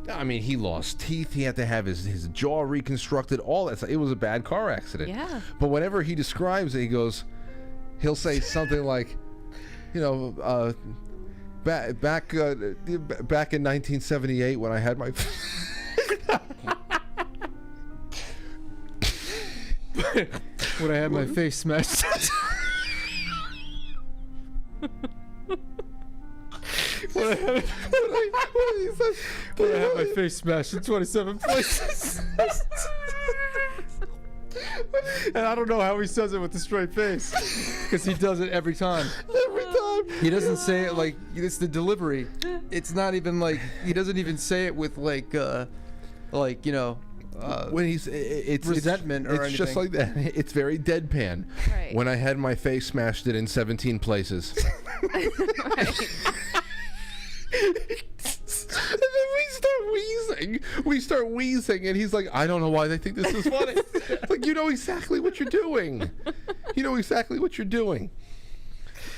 I mean, he lost teeth. He had to have his jaw reconstructed. All that stuff. It was a bad car accident. Yeah. But whenever he describes it, he'll say something like, back in 1978 when I had my. When I had my face smashed. When I had my face smashed in 27 places. And I don't know how he says it with a straight face, because he does it every time. Every time. He doesn't say it like, it's the delivery. It's not even like, he doesn't even say it with like when it's resentment or anything. It's just like that. It's very deadpan. Right. When I had my face smashed in 17 places. Right. And then we start wheezing, and he's like, I don't know why they think this is funny. Like, you know exactly what you're doing.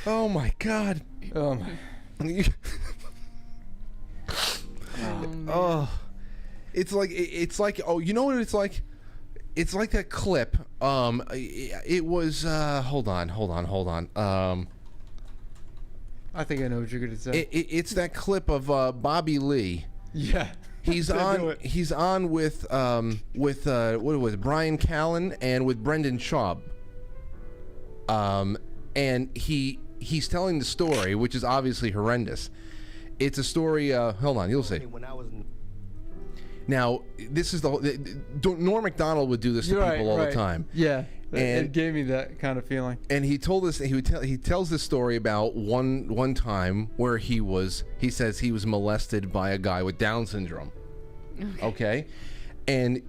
Oh my god. It's like oh, you know what it's like? It's like that clip. It was hold on. I think I know what you're gonna say. It's that clip of Bobby Lee. Yeah. He's on. He's on with what was it, Brian Callen and with Brendan Schaub. And he's telling the story, which is obviously horrendous. It's a story. Hold on, you'll see. Now, this is Norm Macdonald would do this to people all the time. Yeah, and it gave me that kind of feeling. And he told us he tells this story about one time where he says he was molested by a guy with Down syndrome. Okay, and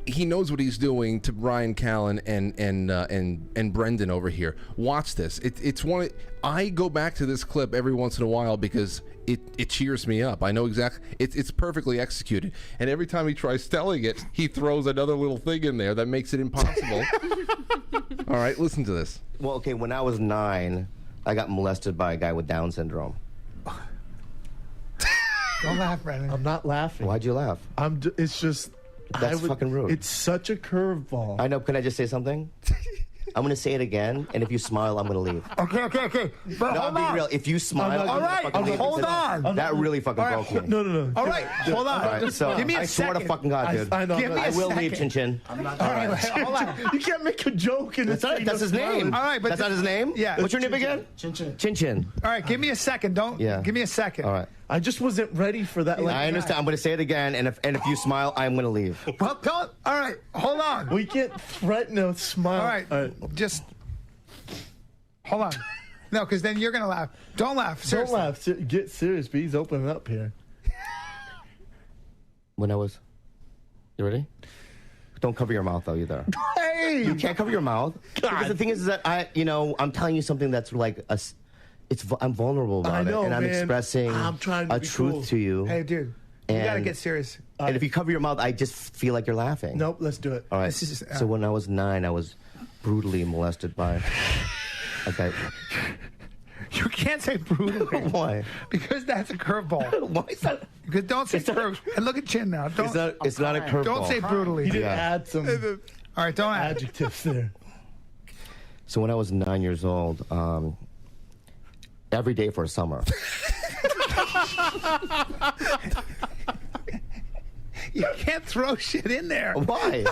he knows what he's doing to Brian Callen and Brendan over here. Watch this. It's one. I go back to this clip every once in a while because it cheers me up. I know exactly. It's perfectly executed. And every time he tries telling it, he throws another little thing in there that makes it impossible. All right, listen to this. Well, okay, when I was 9, I got molested by a guy with Down syndrome. Don't laugh, Brendan. I'm not laughing. Why'd you laugh? It's just. That's fucking rude. It's such a curveball. I know. Can I just say something? I'm going to say it again, and if you smile, I'm going to leave. Okay. But No, hold be on. real. If you smile, All right, hold on. That really fucking broke me. No. All right, hold on. All right, so Give me a I swear to second. fucking God, dude. I know. Give me I a will second. leave, Chin Chin. All right, hold on. You can't make a joke and That's not, that's his name. All right, but that's not his name? Yeah. What's your name again? Chin Chin. Chin Chin. All right, give me a second. Don't. Yeah. Give me a second. All right. I just wasn't ready for that. I understand. I'm going to say it again, and if you smile, I'm going to leave. Well, don't. All right, hold on. We can't threaten a smile. All right, just hold on. No, because then you're gonna laugh. Don't laugh. Seriously. Don't laugh. Get serious. He's opening up here. When I was... You ready? Don't cover your mouth, though, either. Hey! You can't cover your mouth. Because the thing is that I'm telling you something that's like I'm vulnerable about I know, it, and I'm man. expressing I'm trying to a be truth cool. to you. Hey, dude. You gotta And- get serious. And if you cover your mouth, I just feel like you're laughing. Nope. Let's do it. All right. This is- So when I was 9, I was brutally molested by. Okay. You can't say brutally. Why? Because that's a curveball. Why is that? Because don't say brutally. And look at Chin now. Don't. It's not a curveball. Don't say brutally. He didn't Yeah. add some All right, don't add. adjectives there. So when I was 9 years old, every day for a summer. You can't throw shit in there. Why?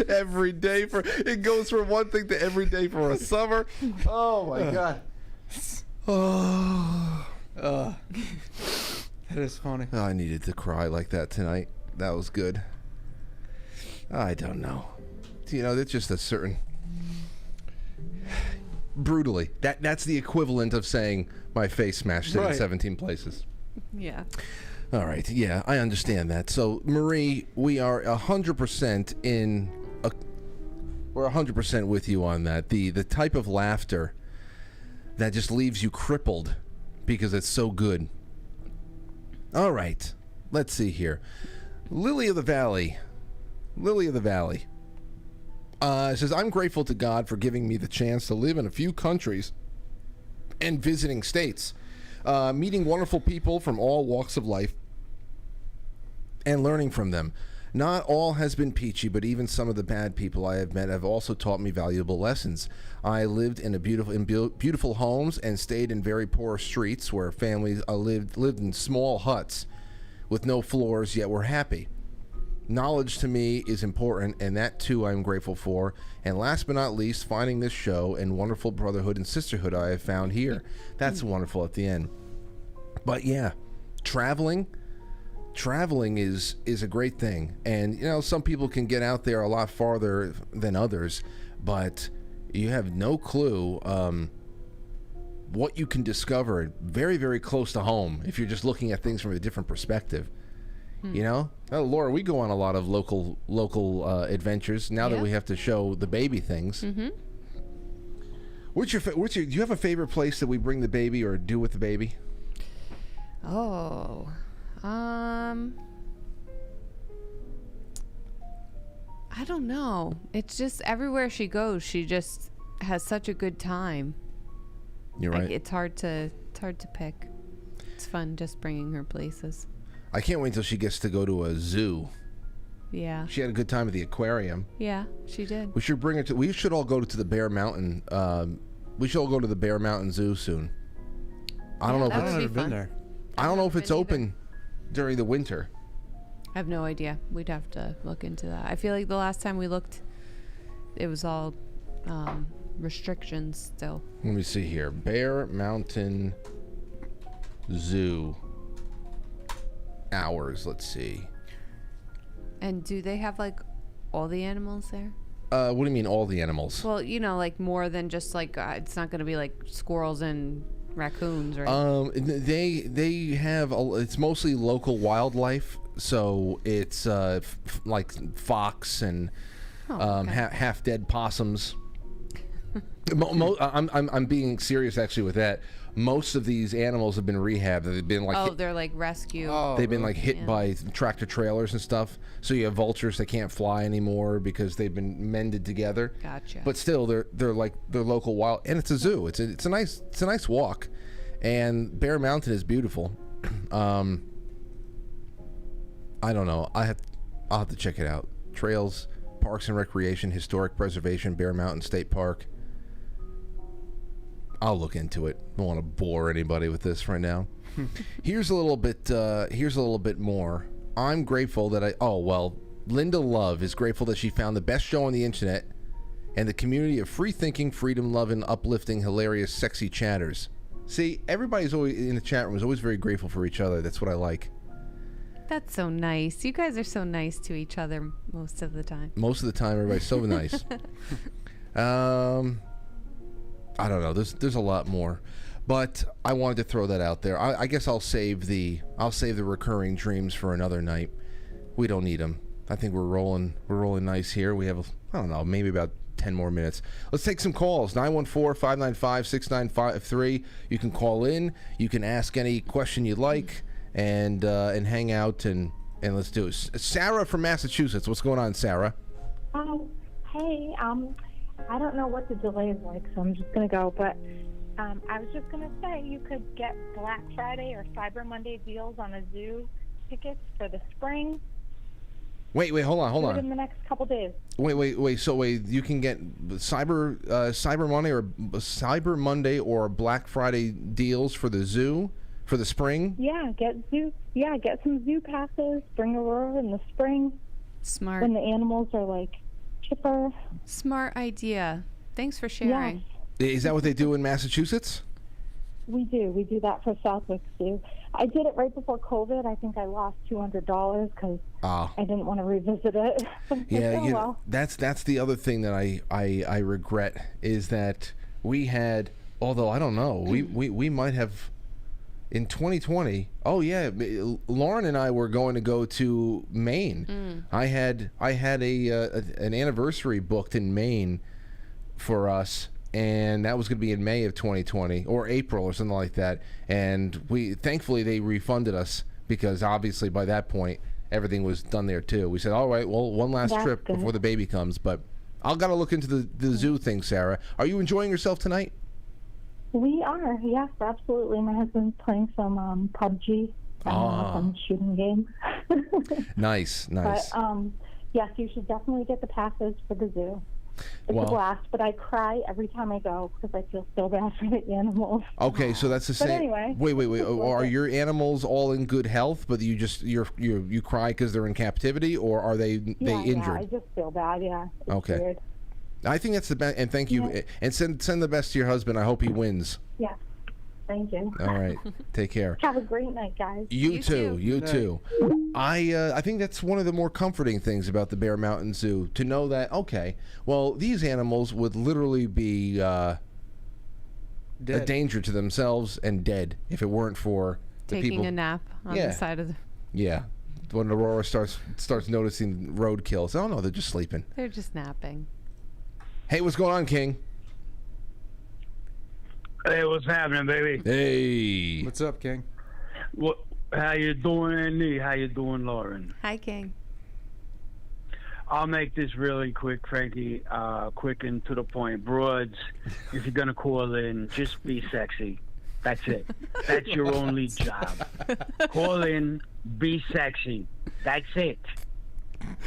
Every day it goes from one thing to every day for a summer. Oh my God. That is funny. Oh, I needed to cry like that tonight. That was good. I don't know. There's just a certain brutally. That's the equivalent of saying my face smashed in 17 places. Yeah. All right. Yeah, I understand that. So, Marie, we are 100% we're 100% with you on that. The type of laughter that just leaves you crippled because it's so good. All right. Let's see here. Lily of the Valley says, I'm grateful to God for giving me the chance to live in a few countries and visiting states, meeting wonderful people from all walks of life and learning from them. Not all has been peachy, but even some of the bad people I have met have also taught me valuable lessons. I lived in beautiful homes and stayed in very poor streets where families lived in small huts with no floors, yet were happy. Knowledge to me is important, and that too I'm grateful for. And last but not least, finding this show and wonderful brotherhood and sisterhood I have found here. That's wonderful at the end. But yeah, traveling is a great thing. And some people can get out there a lot farther than others, but you have no clue what you can discover very, very close to home if you're just looking at things from a different perspective. Oh, Laura, we go on a lot of local adventures now that we have to show the baby things. Mm-hmm. Do you have a favorite place that we bring the baby or do with the baby? Oh, I don't know. It's just everywhere she goes, she just has such a good time. You're right. It's hard to pick. It's fun just bringing her places. I can't wait until she gets to go to a zoo. Yeah. She had a good time at the aquarium. Yeah, she did. We should bring her to. We should all go to the Bear Mountain We should all go to the Bear Mountain Zoo soon. I don't know if that it's, would be I've never been fun. there. I don't know if it's been either. open during the winter. I have no idea. We'd have to look into that. I feel like the last time we looked, it was all restrictions still. Let me see here. Bear Mountain Zoo hours. Let's see. And do they have like all the animals there? What do you mean all the animals? Well, you know, like more than just like it's not going to be like squirrels and raccoons, right? They have it's mostly local wildlife, so it's like fox and Okay. half dead possums. I'm being serious actually with that. Most of these animals have been rehabbed. They've been like they're like rescue. they've been like hit by tractor trailers and stuff. So you have vultures that can't fly anymore because they've been mended together. Gotcha. But still, they're local wild, and it's a zoo. It's a nice walk, and Bear Mountain is beautiful. I don't know. I'll have to check it out. Trails, Parks and Recreation, Historic Preservation, Bear Mountain State Park. I'll look into it. I don't want to bore anybody with this right now. Here's a little bit more. I'm grateful that Linda Love is grateful that she found the best show on the internet and the community of free thinking, freedom loving, uplifting, hilarious, sexy chatters. See, everybody's always in the chat room is always very grateful for each other. That's what I like. That's so nice. You guys are so nice to each other most of the time. Most of the time, everybody's so nice. I don't know. There's a lot more, but I wanted to throw that out there. I guess I'll save the recurring dreams for another night. We don't need them. I think we're rolling nice here. We have I don't know, maybe about 10 more minutes. Let's take some calls. 914-595-6953. You can call in. You can ask any question you'd like, and hang out and let's do it. Sarah from Massachusetts. What's going on, Sarah? Hey, I don't know what the delay is like, so I'm just going to go. But I was just going to say you could get Black Friday or Cyber Monday deals on a zoo tickets for the spring. Wait, hold on. Do it in the next couple days. Wait. So you can get Cyber Monday or Black Friday deals for the zoo for the spring? Yeah, get some zoo passes. Bring Aurora in the spring Smart. when the animals are like chipper. Smart idea. Thanks for sharing. Yes. Is that what they do in Massachusetts? We do that for Southwick Zoo. I did it right before COVID. I think I lost $200 because I didn't want to revisit it. Yeah, that's the other thing that I regret is that we had, although I don't know, we might have in 2020. Oh yeah, Lauren and I were going to go to Maine. I had an anniversary booked in Maine for us. And that was going to be in May of 2020 or April or something like that. And thankfully they refunded us because obviously by that point everything was done there too. We said, all right, well, one last trip before the baby comes. But I've got to look into the zoo thing, Sarah. Are you enjoying yourself tonight? We are, yes, absolutely. My husband's playing some PUBG, some shooting game. Nice. But yes, you should definitely get the passes for the zoo. It's a blast, but I cry every time I go because I feel so bad for the animals. Okay, so that's the same. But anyway, wait. Are your animals all in good health, but you cry because they're in captivity, or are they injured? Yeah, I just feel bad. Yeah. It's Okay. weird. I think that's the best. And thank you. Yeah. And send the best to your husband. I hope he wins. Yeah. Thank you. All right. Take care. Have a great night, guys. You too. You too. I think that's one of the more comforting things about the Bear Mountain Zoo, to know that, okay, well, these animals would literally be a danger to themselves and dead if it weren't for the people. Taking a nap on the side of the... Yeah. When Aurora starts noticing roadkill. So, oh, no, they're just sleeping. They're just napping. Hey, what's going on, King? Hey, what's happening, baby? Hey. What's up, King? How you doing, Andy? How you doing, Lauren? Hi, King. I'll make this really quick, Frankie. Quick and to the point. Broads, if you're gonna call in, just be sexy. That's it. That's your only job. Call in, be sexy. That's it.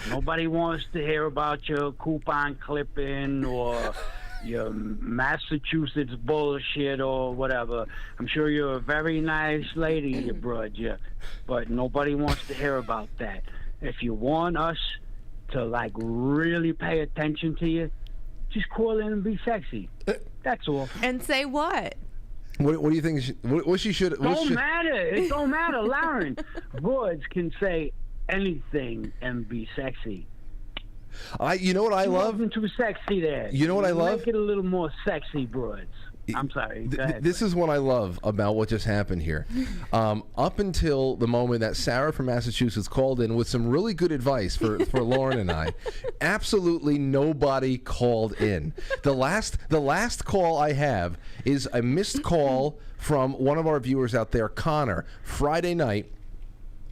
Nobody wants to hear about your coupon clipping or your Massachusetts bullshit or whatever. I'm sure you're a very nice lady, Broad, yeah, but nobody wants to hear about that. If you want us to like really pay attention to you, just call in and be sexy. That's all. And say what? What do you think? What she should? Don't matter. It don't matter, Lauren. Broads can say anything and be sexy. You know what I love? Wasn't too sexy there. You know what I love? Make it a little more sexy, Broads. I'm sorry. Go ahead. This is what I love about what just happened here. Up until the moment that Sarah from Massachusetts called in with some really good advice for Lauren and I, absolutely nobody called in. The last call I have is a missed call from one of our viewers out there, Connor, Friday night.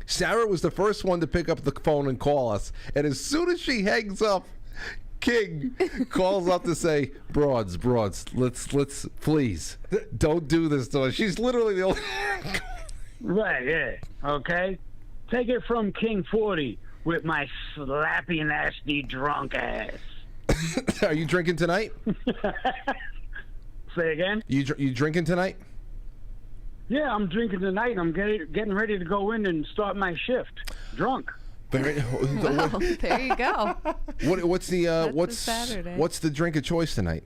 Sarah was the first one to pick up the phone and call us, and as soon as she hangs up, King calls up to say, broads, let's please don't do this to us. She's literally the only Right, yeah. Okay? Take it from King 40 with my slappy, nasty, drunk ass. Are you drinking tonight? Say again? You drinking tonight? Yeah, I'm drinking tonight. I'm getting ready to go in and start my shift. Drunk. Well, there you go. What's the Saturday. what's the drink of choice tonight?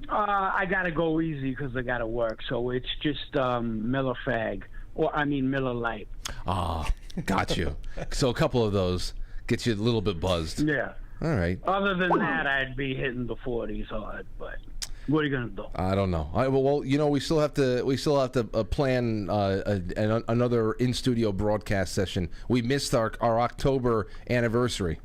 I gotta go easy because I gotta work, so it's just Miller Fag, Miller Light. Ah, got you. So a couple of those get you a little bit buzzed. Yeah. All right. Other than that, I'd be hitting the 40s hard, but what are you gonna do? I don't know. Well, you know, we still have to plan another in studio broadcast session. We missed our October anniversary.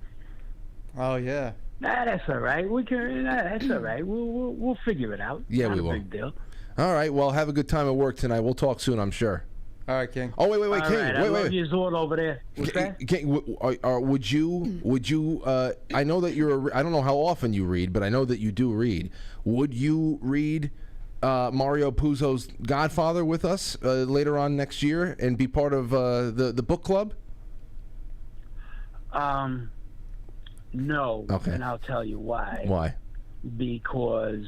Oh yeah. Nah, that's all right. We can. That's all right. We'll figure it out. Yeah, Not we a will. Big deal. All right. Well, have a good time at work tonight. We'll talk soon, I'm sure. All right, King. Oh wait, All King. right, I love Wait. you all over there. What's that? Would you? I know that I don't know how often you read, but I know that you do read. Would you read Mario Puzo's Godfather with us later on next year and be part of the book club? No. Okay. And I'll tell you why. Why? Because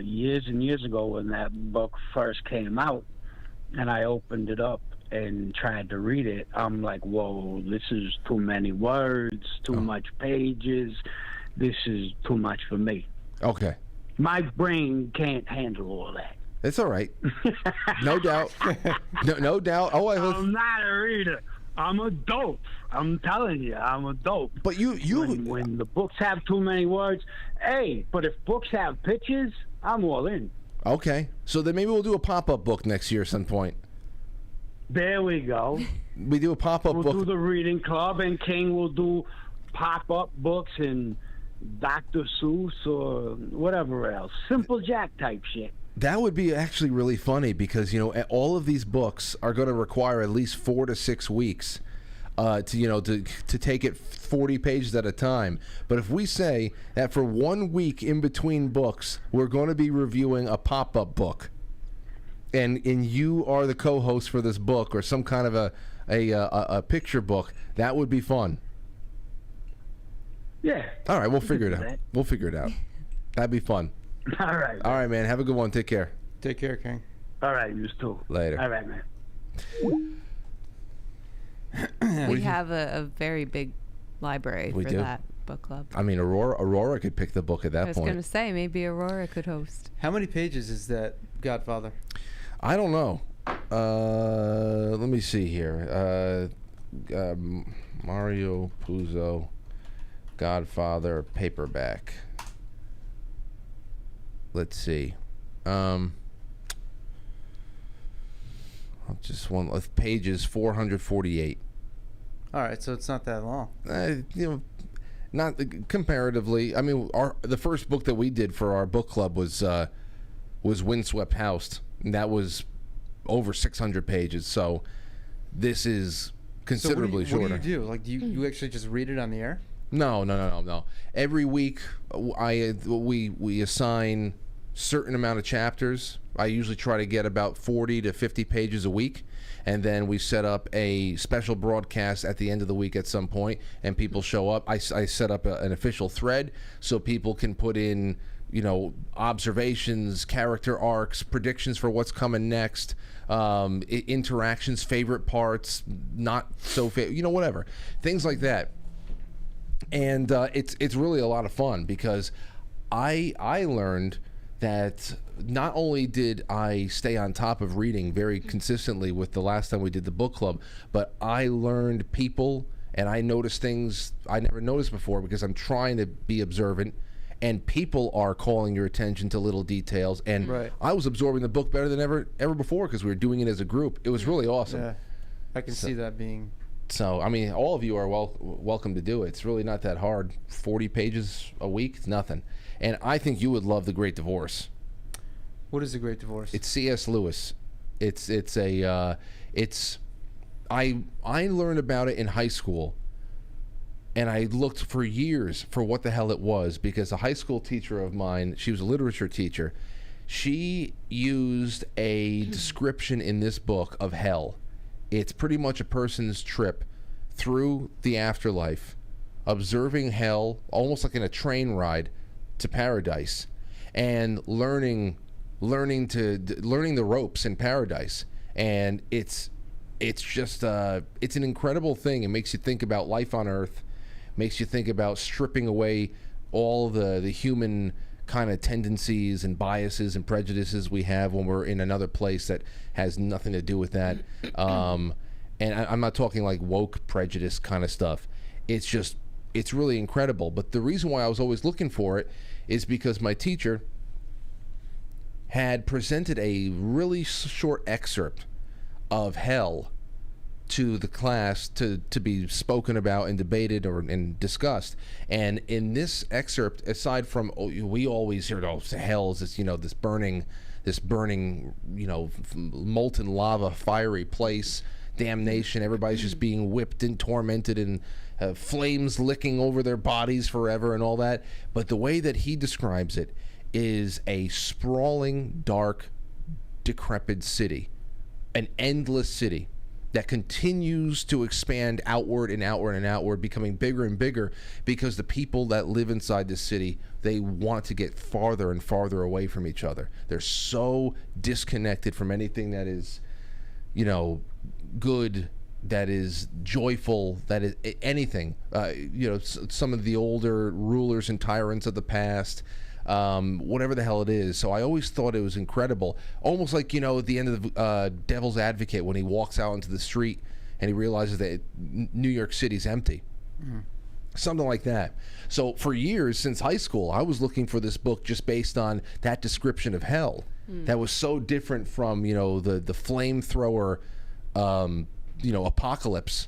years and years ago, when that book first came out, and I opened it up and tried to read it, I'm like, whoa, this is too many words, too much pages. This is too much for me. Okay. My brain can't handle all that. It's all right. No doubt. No doubt. Oh, I'm not a reader. I'm a dope. I'm telling you, I'm a dope. But when the books have too many words, hey, but if books have pictures, I'm all in. Okay. So then maybe we'll do a pop-up book next year at some point. There we go. We do a pop-up book. We'll do the reading club, and King will do pop-up books and Dr. Seuss or whatever else. Simple Jack type shit. That would be actually really funny because, you know, all of these books are going to require at least 4 to 6 weeks to take it 40 pages at a time. But if we say that for 1 week in between books, we're going to be reviewing a pop-up book, and you are the co-host for this book or some kind of a picture book, that would be fun. Yeah. All right, we'll figure it out. We'll figure it out. That'd be fun. All right. All right, man. Have a good one. Take care. Take care, King. All right, you too. Later. All right, man. We have a very big library for that book club. I mean, Aurora could pick the book at that I was point. going to say, maybe Aurora could host. How many pages is that Godfather? I don't know. Let me see here. Mario Puzo, Godfather, paperback. Let's see. Just one pages, 448. All right, so it's not that long. Not comparatively. I mean, the first book that we did for our book club was Windswept House, and that was over 600 pages. So this is considerably shorter. What do you do? Like, do you actually just read it on the air? No. Every week, we assign certain amount of chapters. I usually try to get about 40 to 50 pages a week, and then we set up a special broadcast at the end of the week at some point, and people show up. I set up an official thread so people can put in, you know, observations, character arcs, predictions for what's coming next, interactions, favorite parts, not so you know, whatever, things like that. And it's really a lot of fun because I learned that not only did I stay on top of reading very consistently with the last time we did the book club, but I learned people and I noticed things I never noticed before because I'm trying to be observant, and people are calling your attention to little details. And I was absorbing the book better than ever before because we were doing it as a group. It was really awesome. Yeah, I can see that being. So, I mean, all of you are welcome to do it. It's really not that hard. 40 pages a week, it's nothing. And I think you would love The Great Divorce. What is The Great Divorce? It's C.S. Lewis. I learned about it in high school, and I looked for years for what the hell it was because a high school teacher of mine, she was a literature teacher, she used a description in this book of hell. It's pretty much a person's trip through the afterlife, observing hell, almost like in a train ride to paradise, and learning the ropes in paradise. And it's just it's an incredible thing. It makes you think about life on Earth, makes you think about stripping away all the human kind of tendencies and biases and prejudices we have when we're in another place that has nothing to do with that. And I'm not talking like woke prejudice kind of stuff. It's really incredible. But the reason why I was always looking for it is because my teacher had presented a really short excerpt of hell to the class to be spoken about and debated and discussed. And in this excerpt, aside from we always hear hell is this, you know, this burning, you know, molten lava, fiery place, damnation. Everybody's just being whipped and tormented and flames licking over their bodies forever and all that. But the way that he describes it is a sprawling, dark, decrepit city, an endless city that continues to expand outward and outward and outward, becoming bigger and bigger because the people that live inside this city, they want to get farther and farther away from each other. They're so disconnected from anything that is, you know, good, that is joyful, that is anything. You know, some of the older rulers and tyrants of the past, whatever the hell it is. So I always thought it was incredible, almost like, you know, at the end of the Devil's Advocate when he walks out into the street and he realizes that New York City's empty. Something like that. So for years since high school, I was looking for this book just based on that description of hell that was so different from, you know, the flamethrower, you know, apocalypse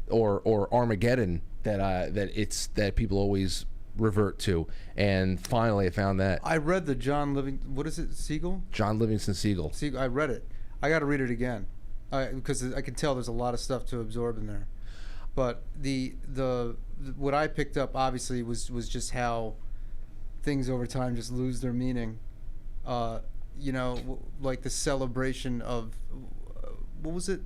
or Armageddon that people always revert to. And finally I found that. I read the what is it, Siegel? John Livingston Seagull. I read it. I got to read it again because I can tell there's a lot of stuff to absorb in there. But the what I picked up obviously was just how things over time just lose their meaning. You know, like the celebration of what was it?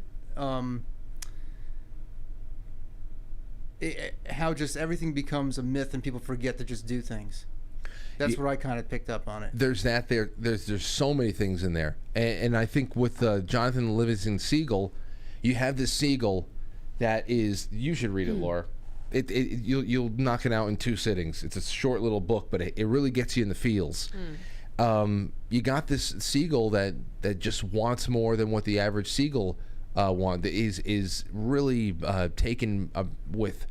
How just everything becomes a myth and people forget to just do things. That's what I kind of picked up on it. There's that there. There's so many things in there, and I think with Jonathan Livingston Seagull, you have this seagull that is. You should read it, Laura. You'll knock it out in 2 sittings. It's a short little book, but it really gets you in the feels. You got this seagull that just wants more than what the average seagull wants. Is really taken with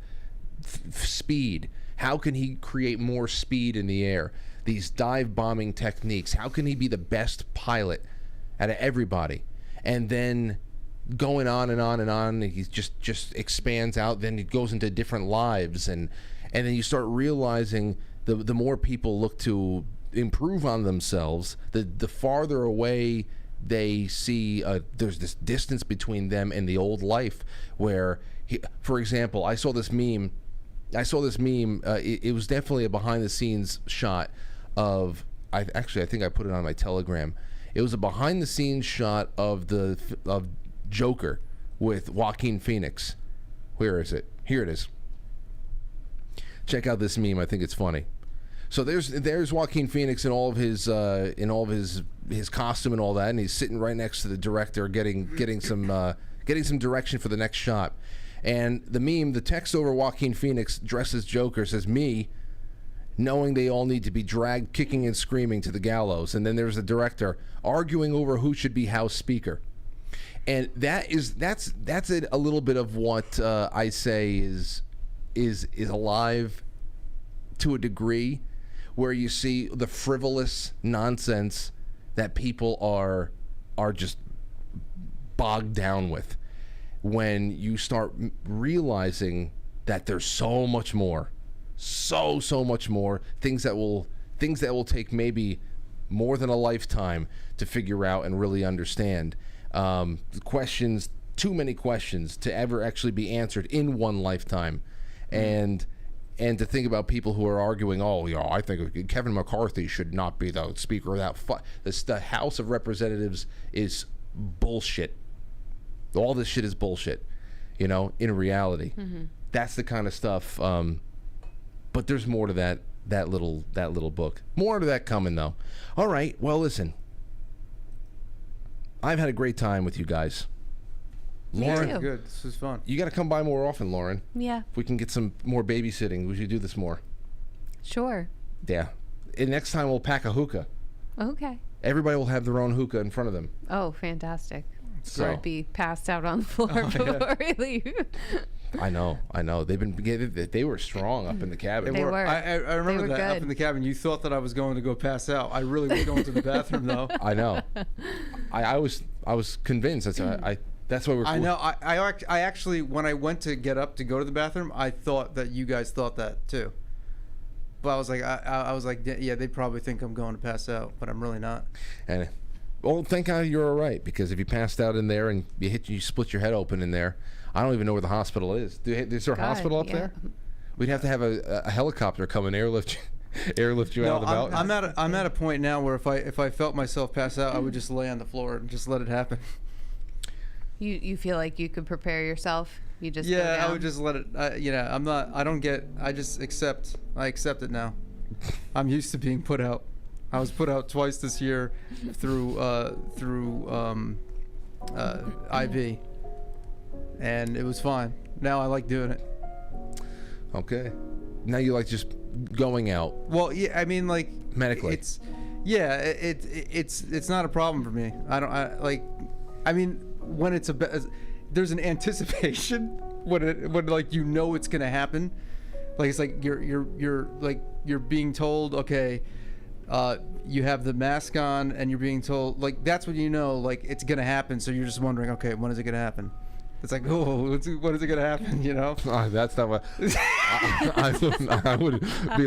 speed. How can he create more speed in the air? These dive bombing techniques. How can he be the best pilot out of everybody? And then going on and on and on, he just expands out. Then it goes into different lives, and then you start realizing the more people look to improve on themselves, the farther away they see there's this distance between them and the old life. Where, for example, I saw this meme. It was definitely a behind-the-scenes shot of I think I put it on my Telegram. It was a behind-the-scenes shot of Joker with Joaquin Phoenix. Where is it? Here it is. Check out this meme. I think it's funny. So there's Joaquin Phoenix in all of his costume and all that, and he's sitting right next to the director, getting some direction for the next shot. And the meme, the text over Joaquin Phoenix dressed as Joker says, "Me, knowing they all need to be dragged kicking and screaming to the gallows." And then there's the director arguing over who should be House Speaker. And that's a little bit of what I say is alive to a degree, where you see the frivolous nonsense that people are just bogged down with, when you start realizing that there's so much more, so much more, things that will take maybe more than a lifetime to figure out and really understand. Questions, too many questions to ever actually be answered in one lifetime. And to think about people who are arguing, I think Kevin McCarthy should not be the Speaker of that. The House of Representatives is bullshit. All this shit is bullshit, in reality. Mm-hmm. That's the kind of stuff. But there's more to that little book. More to that coming, though. All right. Well, listen. I've had a great time with you guys. Lauren, too. Good. This was fun. You got to come by more often, Lauren. Yeah. If we can get some more babysitting, we should do this more. Sure. Yeah. And next time we'll pack a hookah. Okay. Everybody will have their own hookah in front of them. Oh, fantastic. So So I'd be passed out on the floor before we leave. I know. They were strong up in the cabin. They were. I remember were that up good. in the cabin. You thought that I was going to go pass out. I really was going to the bathroom, though. I know. I was convinced. That's why we're. I know. I actually, when I went to get up to go to the bathroom, I thought that you guys thought that too. But I was like, yeah, they probably think I'm going to pass out, but I'm really not. And well, thank God you're all right, because if you passed out in there and you split your head open in there, I don't even know where the hospital is. Is there a hospital up there? We'd have to have a helicopter come and airlift you out of the mountain. I'm at a point now where if I felt myself pass out, I would just lay on the floor and just let it happen. You feel like you could prepare yourself? You just go Yeah, down? I would just let it. I just accept. I accept it now. I'm used to being put out. I was put out twice this year through IV, and it was fine. Now I like doing it. Okay. Now you like just going out. Well, yeah, I mean, like medically. It's not a problem for me. When it's there's an anticipation when like it's gonna happen. Like it's like you're being told, okay, you have the mask on, and you're being told, like, that's when like it's gonna happen. So you're just wondering, okay, when is it gonna happen? It's like, when is it gonna happen? That's not what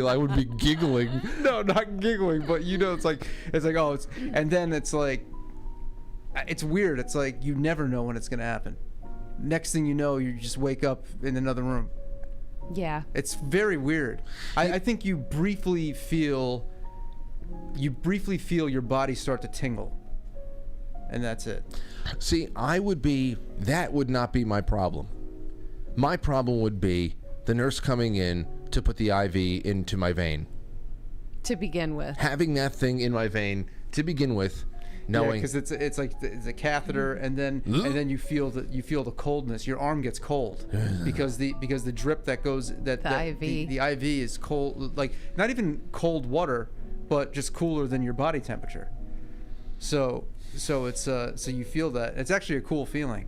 I would be giggling. No, not giggling, but it's like and then it's like, it's weird. It's like you never know when it's gonna happen. Next thing you know, you just wake up in another room. Yeah. It's very weird. I think you briefly feel your body start to tingle, and that's it. See, that would not be my problem. My problem would be the nurse coming in to put the IV into my vein. To begin with. Having that thing in my vein to begin with, knowing because it's like it's a catheter, and then you feel the coldness. Your arm gets cold because the drip that goes the IV. The IV is cold, like not even cold water, but just cooler than your body temperature. So it's so you feel that. It's actually a cool feeling.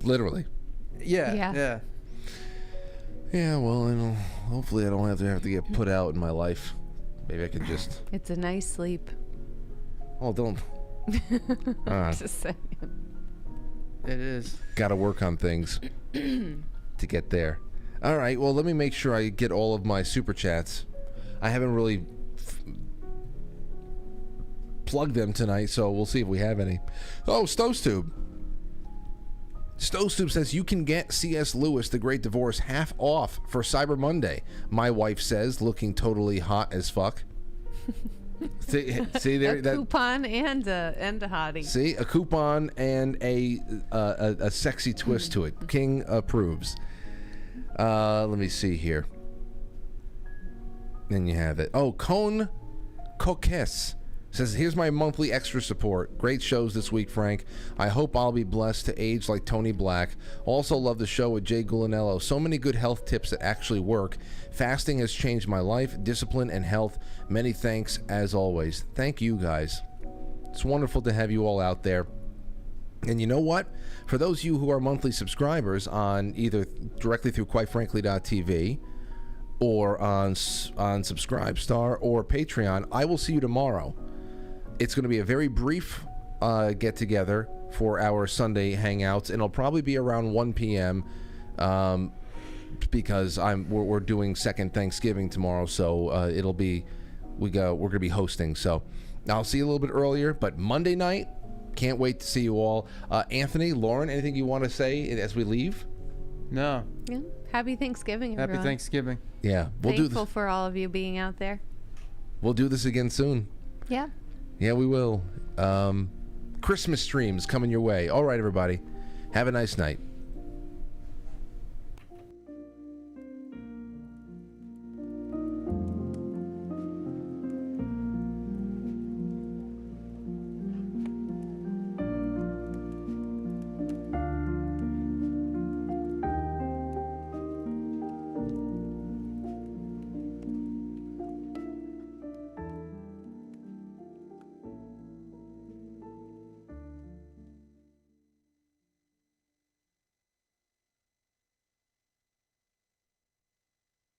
Literally. Yeah. Yeah, well, hopefully I don't have to get put out in my life. Maybe I could just. It's a nice sleep. Oh, don't. Just saying. It is. Got to work on things to get there. All right, well, let me make sure I get all of my super chats. I haven't really plugged them tonight, so we'll see if we have any. Oh, Stowstube. Stowstube says, you can get C.S. Lewis, The Great Divorce, half off for Cyber Monday. My wife says, looking totally hot as fuck. See there, A coupon and a hottie. See, a coupon and a sexy twist to it. King approves. Let me see here. Then you have it. Oh, Cone Coquesse says, here's my monthly extra support. Great shows this week, Frank. I hope I'll be blessed to age like Tony Black. Also love the show with Jay Gulinello. So many good health tips that actually work. Fasting has changed my life, discipline, and health. Many thanks, as always. Thank you, guys. It's wonderful to have you all out there. And you know what? For those of you who are monthly subscribers on either directly through quitefrankly.tv or on Subscribestar or Patreon, I will see you tomorrow. It's going to be a very brief get-together for our Sunday hangouts, and it'll probably be around 1 p.m. Because we're doing second Thanksgiving tomorrow, so we're going to be hosting. So I'll see you a little bit earlier, but Monday night, can't wait to see you all. Anthony, Lauren, anything you want to say as we leave? No. Yeah. Happy Thanksgiving, everyone. Happy Thanksgiving. Yeah, Thankful for all of you being out there. We'll do this again soon. Yeah. Yeah, we will. Christmas streams coming your way. All right, everybody. Have a nice night.